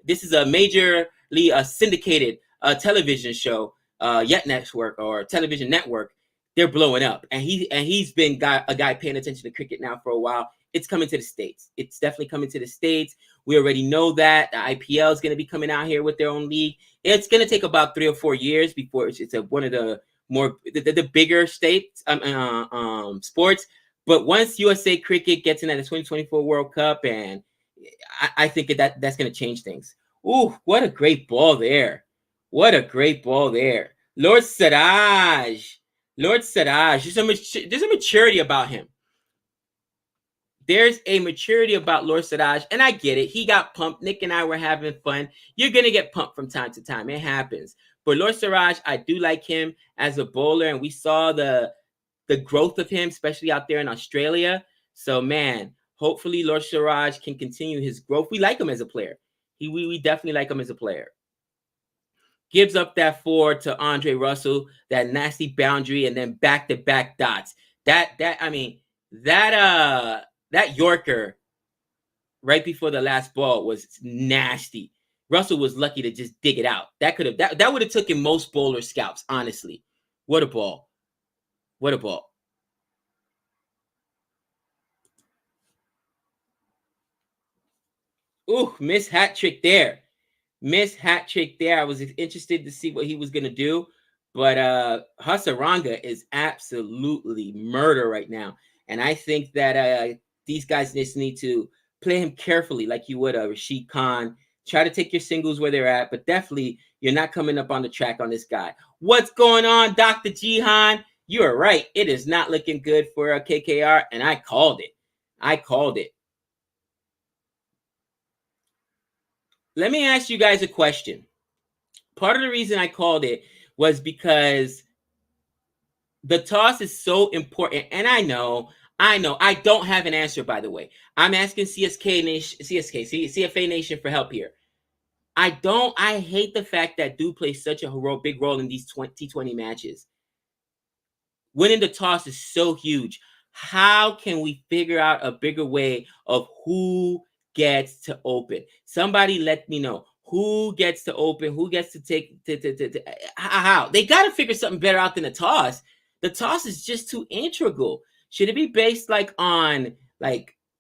This is a majorly syndicated television show, Yet Network or television network. They're blowing up, and he's been a guy paying attention to cricket now for a while. It's coming to the States. It's definitely coming to the States. We already know that the IPL is going to be coming out here with their own league. It's going to take about 3 or 4 years before it's one of the more the bigger states sports. But once USA Cricket gets into the 2024 World Cup, and I think that's going to change things. Ooh, what a great ball there. What a great ball there. Lord Siraj. There's a maturity about him. there's a maturity about Lord Siraj, and I get it. He got pumped. Nick and I were having fun. You're going to get pumped from time to time. It happens. But Lord Siraj, I do like him as a bowler, and we saw the growth of him, especially out there in Australia. So, man, hopefully Lord Siraj can continue his growth. We like him as a player. We definitely like him as a player. Gives up that 4 to Andre Russell, that nasty boundary, and then back-to-back dots. That Yorker right before the last ball was nasty. Russell was lucky to just dig it out. That would have taken most bowler scalps, honestly. What a ball. What a ball. Ooh, miss hat trick there. Miss hat trick there. I was interested to see what he was going to do. But Hasaranga is absolutely murder right now. And I think that these guys just need to play him carefully like you would Rashid Khan. Try to take your singles where they're at. But definitely, you're not coming up on the track on this guy. What's going on, Dr. Jihan? You are right. It is not looking good for KKR. And I called it. I called it. Let me ask you guys a question. Part of the reason I called it was because the toss is so important. And I know, I don't have an answer, by the way. I'm asking CFA Nation for help here. I hate the fact that Dude plays such a big role in these T20 matches. Winning the toss is so huge. How can we figure out a bigger way of who gets to open? Somebody let me know who gets to open, who gets to take how. They got to figure something better out than the toss. The toss is just too integral. Should it be based on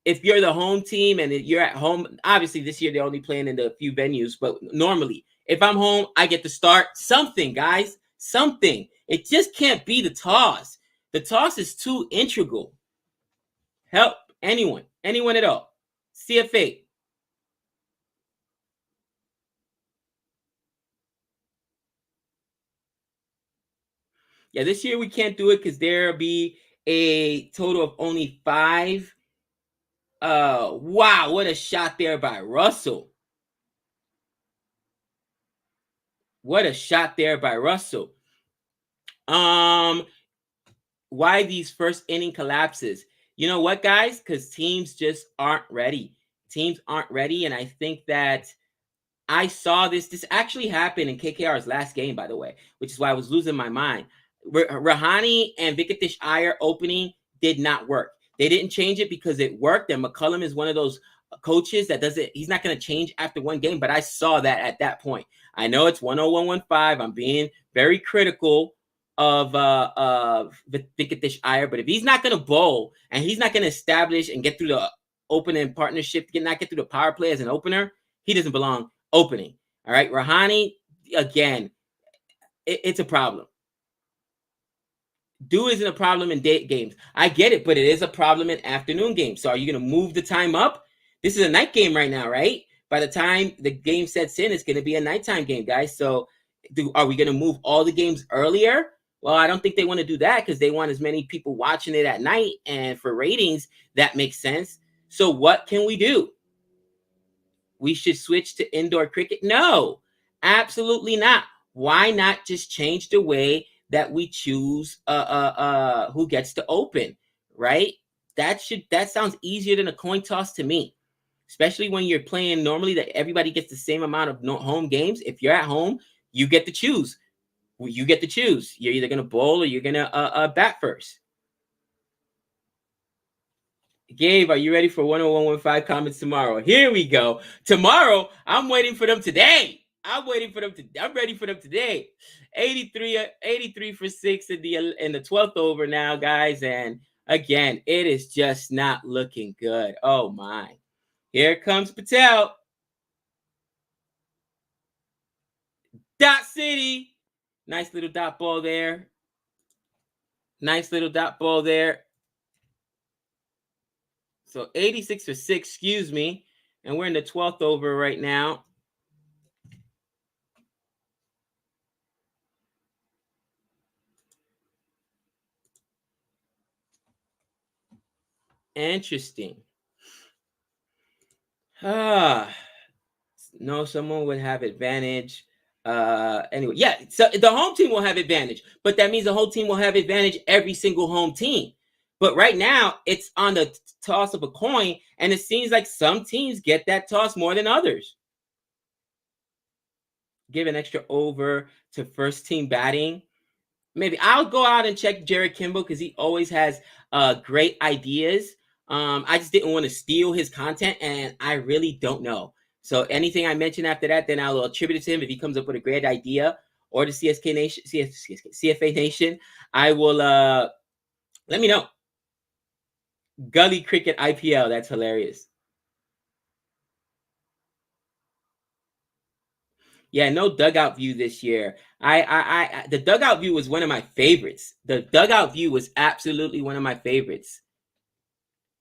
if you're the home team and you're at home? Obviously, this year they're only playing in a few venues, but normally, if I'm home, I get to start something, guys. Something. It just can't be the toss. The toss is too integral. Help anyone at all. CFA. Yeah, this year we can't do it because there'll be a total of only 5. Wow, what a shot there by Russell. What a shot there by Russell. Why these first inning collapses? You know what, guys? Because teams just aren't ready. Teams aren't ready, and I think that I saw this. This actually happened in KKR's last game, by the way, which is why I was losing my mind. Rahani and Venkatish Iyer opening did not work. They didn't change it because it worked, and McCullum is one of those coaches that he's not going to change after one game, but I saw that at that point. I know it's 10115. I'm being very critical of Venkatish Iyer, but if he's not going to bowl and he's not going to establish and get through the opening partnership, not get through the power play as an opener, he doesn't belong opening. All right, Rahani, again, it's a problem. Dew isn't a problem in day games. I get it, but it is a problem in afternoon games. So are you going to move the time up? This is a night game right now, right? By the time the game sets in, it's going to be a nighttime game, guys. So are we going to move all the games earlier? Well, I don't think they want to do that because they want as many people watching it at night. And for ratings, that makes sense. So what can we do? We should switch to indoor cricket? No, absolutely not. Why not just change the way that we choose who gets to open, right? That sounds easier than a coin toss to me, especially when you're playing normally that everybody gets the same amount of home games. If you're at home, you get to choose. You get to choose. You're either going to bowl or you're going to bat first. Gabe, are you ready for 10115 comments tomorrow? Here we go. Tomorrow, I'm waiting for them today. I'm ready for them today. 83 for 6 in the 12th over now, guys. And again, it is just not looking good. Oh my. Here comes Patel. Dot City. Nice little dot ball there. So 86 for 6, excuse me. And we're in the 12th over right now. Interesting. No, someone would have advantage. Anyway, yeah, so the home team will have advantage, but that means the whole team will have advantage every single home team. But right now, it's on the toss of a coin, and it seems like some teams get that toss more than others. Give an extra over to first team batting. Maybe I'll go out and check Jared Kimball because he always has great ideas. I just didn't want to steal his content, and I really don't know. So anything I mention after that, then I'll attribute it to him if he comes up with a great idea, or the CSK Nation, CFA Nation. I will let me know. Gully Cricket IPL, that's hilarious. Yeah, no dugout view this year. The dugout view was one of my favorites. The dugout view was absolutely one of my favorites.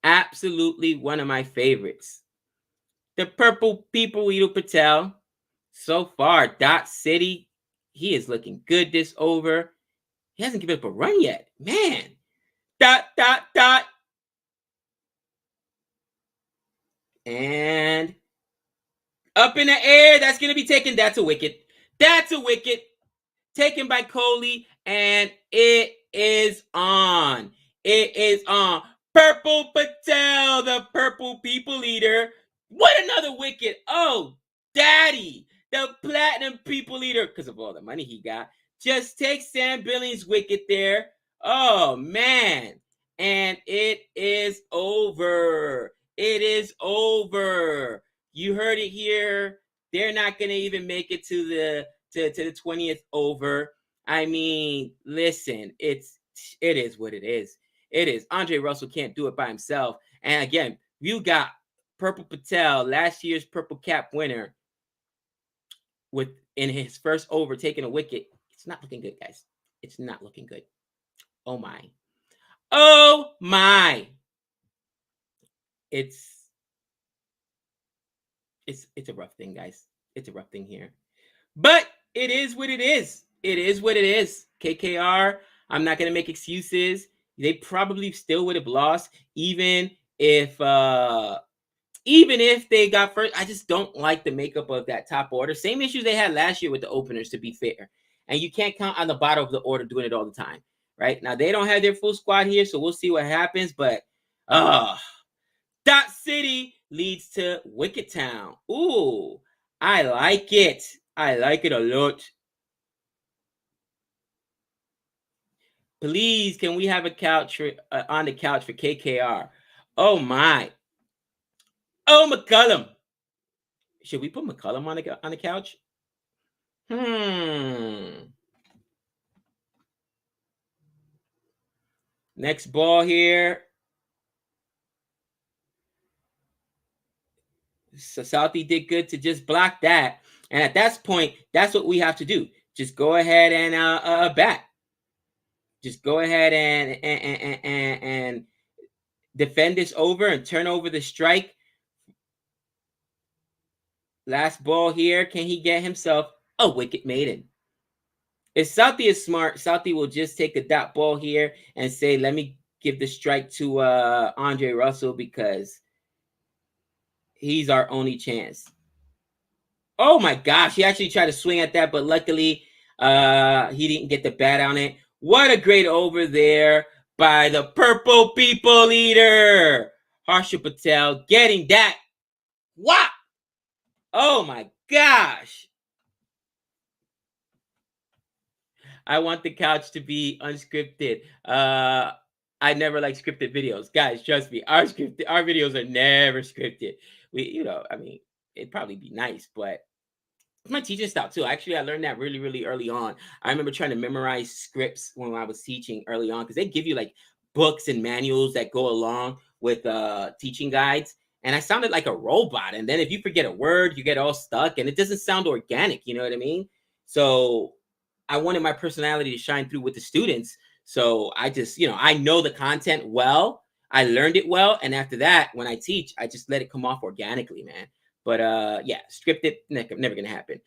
Absolutely one of my favorites. The Purple People, Edo Patel. So far, Dot City, he is looking good this over. He hasn't given up a run yet. Man. Dot. And up in the air. That's going to be taken. That's a wicket. That's a wicket. Taken by Kohli. And it is on. It is on. Purple Patel, the Purple People Eater. What another wicket. Oh, daddy. The Platinum People Eater, because of all the money he got, just takes Sam Billings' wicket there. Oh, man. And it is over. It is over. You heard it here. They're not going to even make it to the 20th over. I mean, listen, it is what it is. It is. Andre Russell can't do it by himself. And again, you got Purple Patel, last year's Purple Cap winner, in his first over taking a wicket. It's not looking good, guys. It's not looking good. Oh my. Oh my. It's a rough thing, guys. It's a rough thing here. But it is what it is. It is what it is. KKR, I'm not going to make excuses. They probably still would have lost even if they got first. I just don't like the makeup of that top order. Same issues they had last year with the openers, to be fair. And you can't count on the bottom of the order doing it all the time. Right? Now, they don't have their full squad here, so we'll see what happens. But, Dot City leads to Wicket Town. Ooh, I like it. I like it a lot. Please, can we have a couch on the couch for KKR? Oh, my. Oh, McCullum. Should we put McCullum on the couch? Next ball here. So Southie did good to just block that. And at that point, that's what we have to do. Just go ahead and bat. Just go ahead and defend this over and turn over the strike. Last ball here. Can he get himself a wicket maiden? If Southie is smart, Southie will just take a dot ball here and say, let me give the strike to Andre Russell because he's our only chance. Oh, my gosh. He actually tried to swing at that, but luckily he didn't get the bat on it. What a great over there by the Purple People Eater. Harsha Patel getting that. Wow. Oh, my gosh. I want the couch to be unscripted. I never like scripted videos. Guys, trust me. Our videos are never scripted. It'd probably be nice, but my teaching style too. Actually, I learned that really, really early on. I remember trying to memorize scripts when I was teaching early on because they give you like books and manuals that go along with teaching guides. And I sounded like a robot. And then if you forget a word, you get all stuck and it doesn't sound organic. You know what I mean? So I wanted my personality to shine through with the students. So I just, I know the content well. I learned it well. And after that, when I teach, I just let it come off organically, man. But yeah, scripted, never going to happen.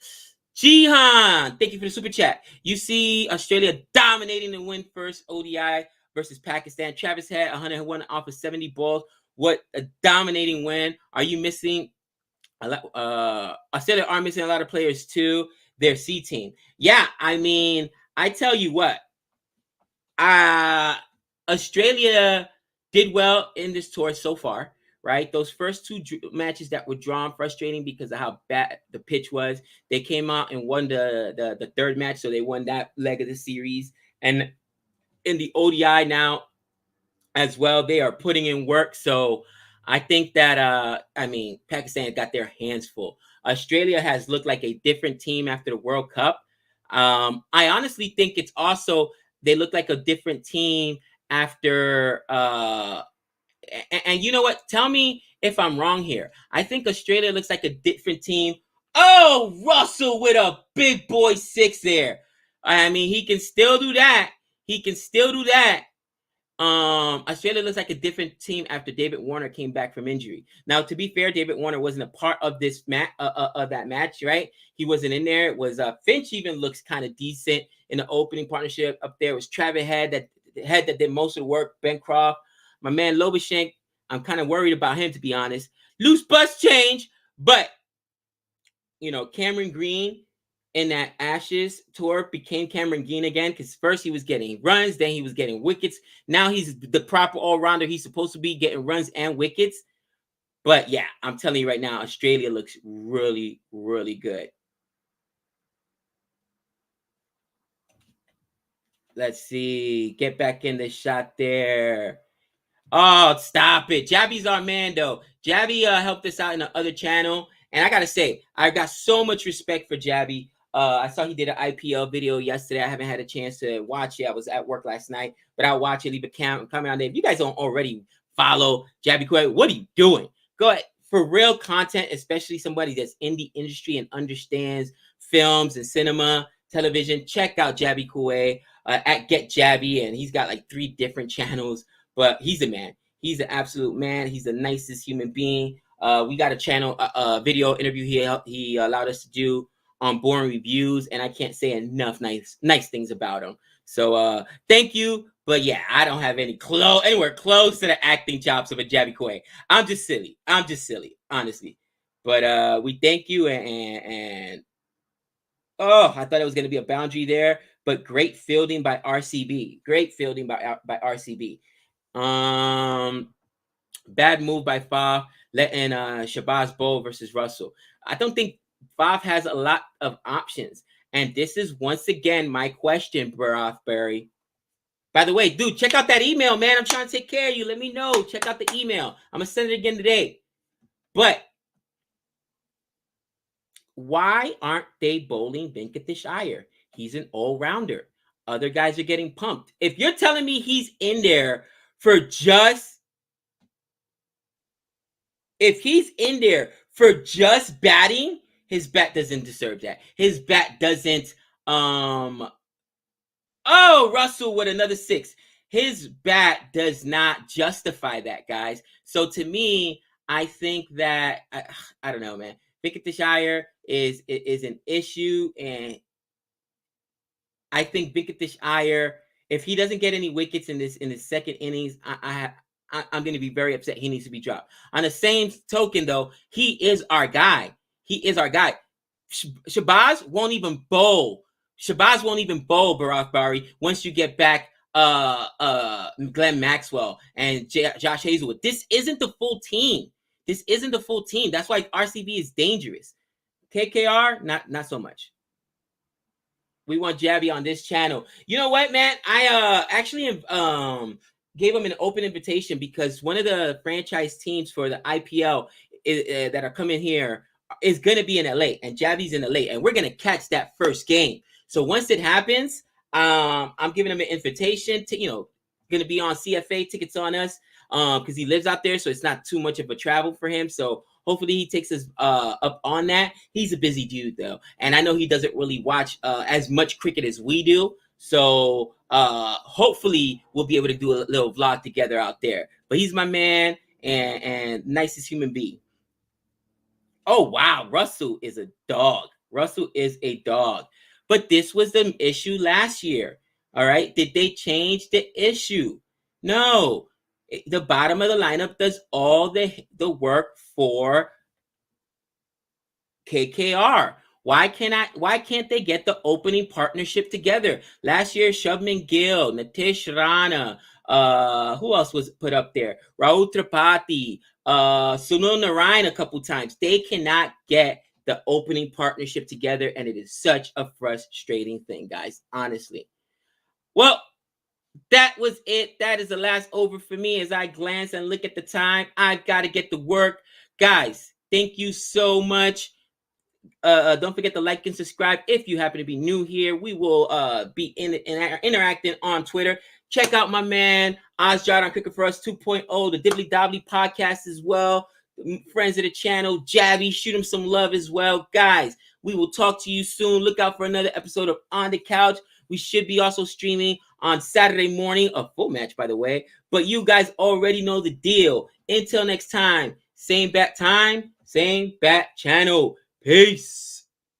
Jihan, thank you for the super chat. You see Australia dominating the win first ODI versus Pakistan. Travis had 101 off of 70 balls. What a dominating win. Are you missing Australia are missing a lot of players too. Their C team. Yeah, I mean, I tell you what, Australia did well in this tour so far, right? Those first two matches that were drawn, frustrating because of how bad the pitch was. They came out and won the third match, so they won that leg of the series. And in the ODI now as well, they are putting in work. So I think that I mean, Pakistan got their hands full. Australia has looked like a different team after the World Cup. I honestly think it's also they look like a different team after and you know what? Tell me if I'm wrong here. I think Australia looks like a different team. Oh, Russell with a big boy 6 there. I mean, he can still do that. He can still do that. Australia looks like a different team after David Warner came back from injury. Now, to be fair, David Warner wasn't a part of this match, of that match, right? He wasn't in there. It was Finch even looks kind of decent in the opening partnership. Up there was Travis Head that did most of the work. Ben Croft, my man Lobashenk. I'm kind of worried about him, to be honest. Loose bus change, but you know, Cameron Green in that Ashes tour became Cameron Green again, because first he was getting runs, then he was getting wickets. Now he's the proper all-rounder he's supposed to be, getting runs and wickets. But yeah, I'm telling you right now, Australia looks really, really good. Let's see. Get back in the shot there. Oh, stop it. Jabby's our man, though. Jabby helped us out in the other channel. And I got to say, I got so much respect for Jabby. I saw he did an IPL video yesterday. I haven't had a chance to watch it. I was at work last night, but I'll watch it, leave a comment on there. If you guys don't already follow Jabby Koué, what are you doing? Go ahead. For real content, especially somebody that's in the industry and understands films and cinema, television, check out Jabby Koué at Get Jabby. And he's got like 3 different channels, but he's a man. He's an absolute man. He's the nicest human being. We got a channel, video interview he allowed us to do on Boring Reviews, and I can't say enough nice things about him. So thank you. But yeah, I don't have anywhere close to the acting chops of a Jabby Koué. I'm just silly, honestly. But we thank you, and oh, I thought it was going to be a boundary there, but great fielding by RCB. Great fielding by RCB. Bad move by Faf, letting Shabazz bowl versus Russell. I don't think Faf has a lot of options. And this is once again my question, Barry. By the way, dude, check out that email, man. I'm trying to take care of you. Let me know. Check out the email. I'm going to send it again today. But why aren't they bowling Venkatesh Iyer? He's an all-rounder. Other guys are getting pumped. If you're telling me he's in there for just... If he's in there for just batting, his bat doesn't deserve that. His bat doesn't... Oh, Russell with another 6. His bat does not justify that, guys. So to me, I think that... I don't know, man. Venkatesh Iyer is an issue, and I think Venkatesh Iyer, if he doesn't get any wickets in his second innings, I'm going to be very upset. He needs to be dropped. On the same token, though, he is our guy. He is our guy. Shabazz won't even bowl. Barack Bari, once you get back Glenn Maxwell and Josh Hazelwood. This isn't the full team. That's why RCB is dangerous. KKR, not so much. We want Jabby on this channel. You know what, man? I actually gave him an open invitation because one of the franchise teams for the IPL that are coming here is going to be in LA, and Jabby's in LA, and we're going to catch that first game. So once it happens, I'm giving him an invitation to, going to be on CFA, tickets on us, because he lives out there, so it's not too much of a travel for him. So hopefully he takes us up on that. He's a busy dude, though, and I know he doesn't really watch as much cricket as we do. So hopefully we'll be able to do a little vlog together out there. But he's my man and nicest human being. Oh, wow. Russell is a dog. But this was the issue last year. All right. Did they change the issue? No. The bottom of the lineup does all the work for KKR. Why can't they get the opening partnership together? Last year, Shubman Gill, Nitish Rana, who else was put up there? Rahul Tripathi, Sunil Narayan a couple times. They cannot get the opening partnership together, and it is such a frustrating thing, guys, honestly. Well, that was it. That is the last over for me. As I glance and look at the time, I've got to get to work. Guys, thank you so much. Don't forget to like and subscribe if you happen to be new here. We will be interacting on Twitter. Check out my man Ozjod on Cooking For Us 2.0, the Dibbly Dobbly podcast as well. Friends of the channel, Javi, shoot him some love as well. Guys, we will talk to you soon. Look out for another episode of On the Couch. We should be also streaming on Saturday morning, a full match, by the way. But you guys already know the deal. Until next time, same bat time, same bat channel. Peace.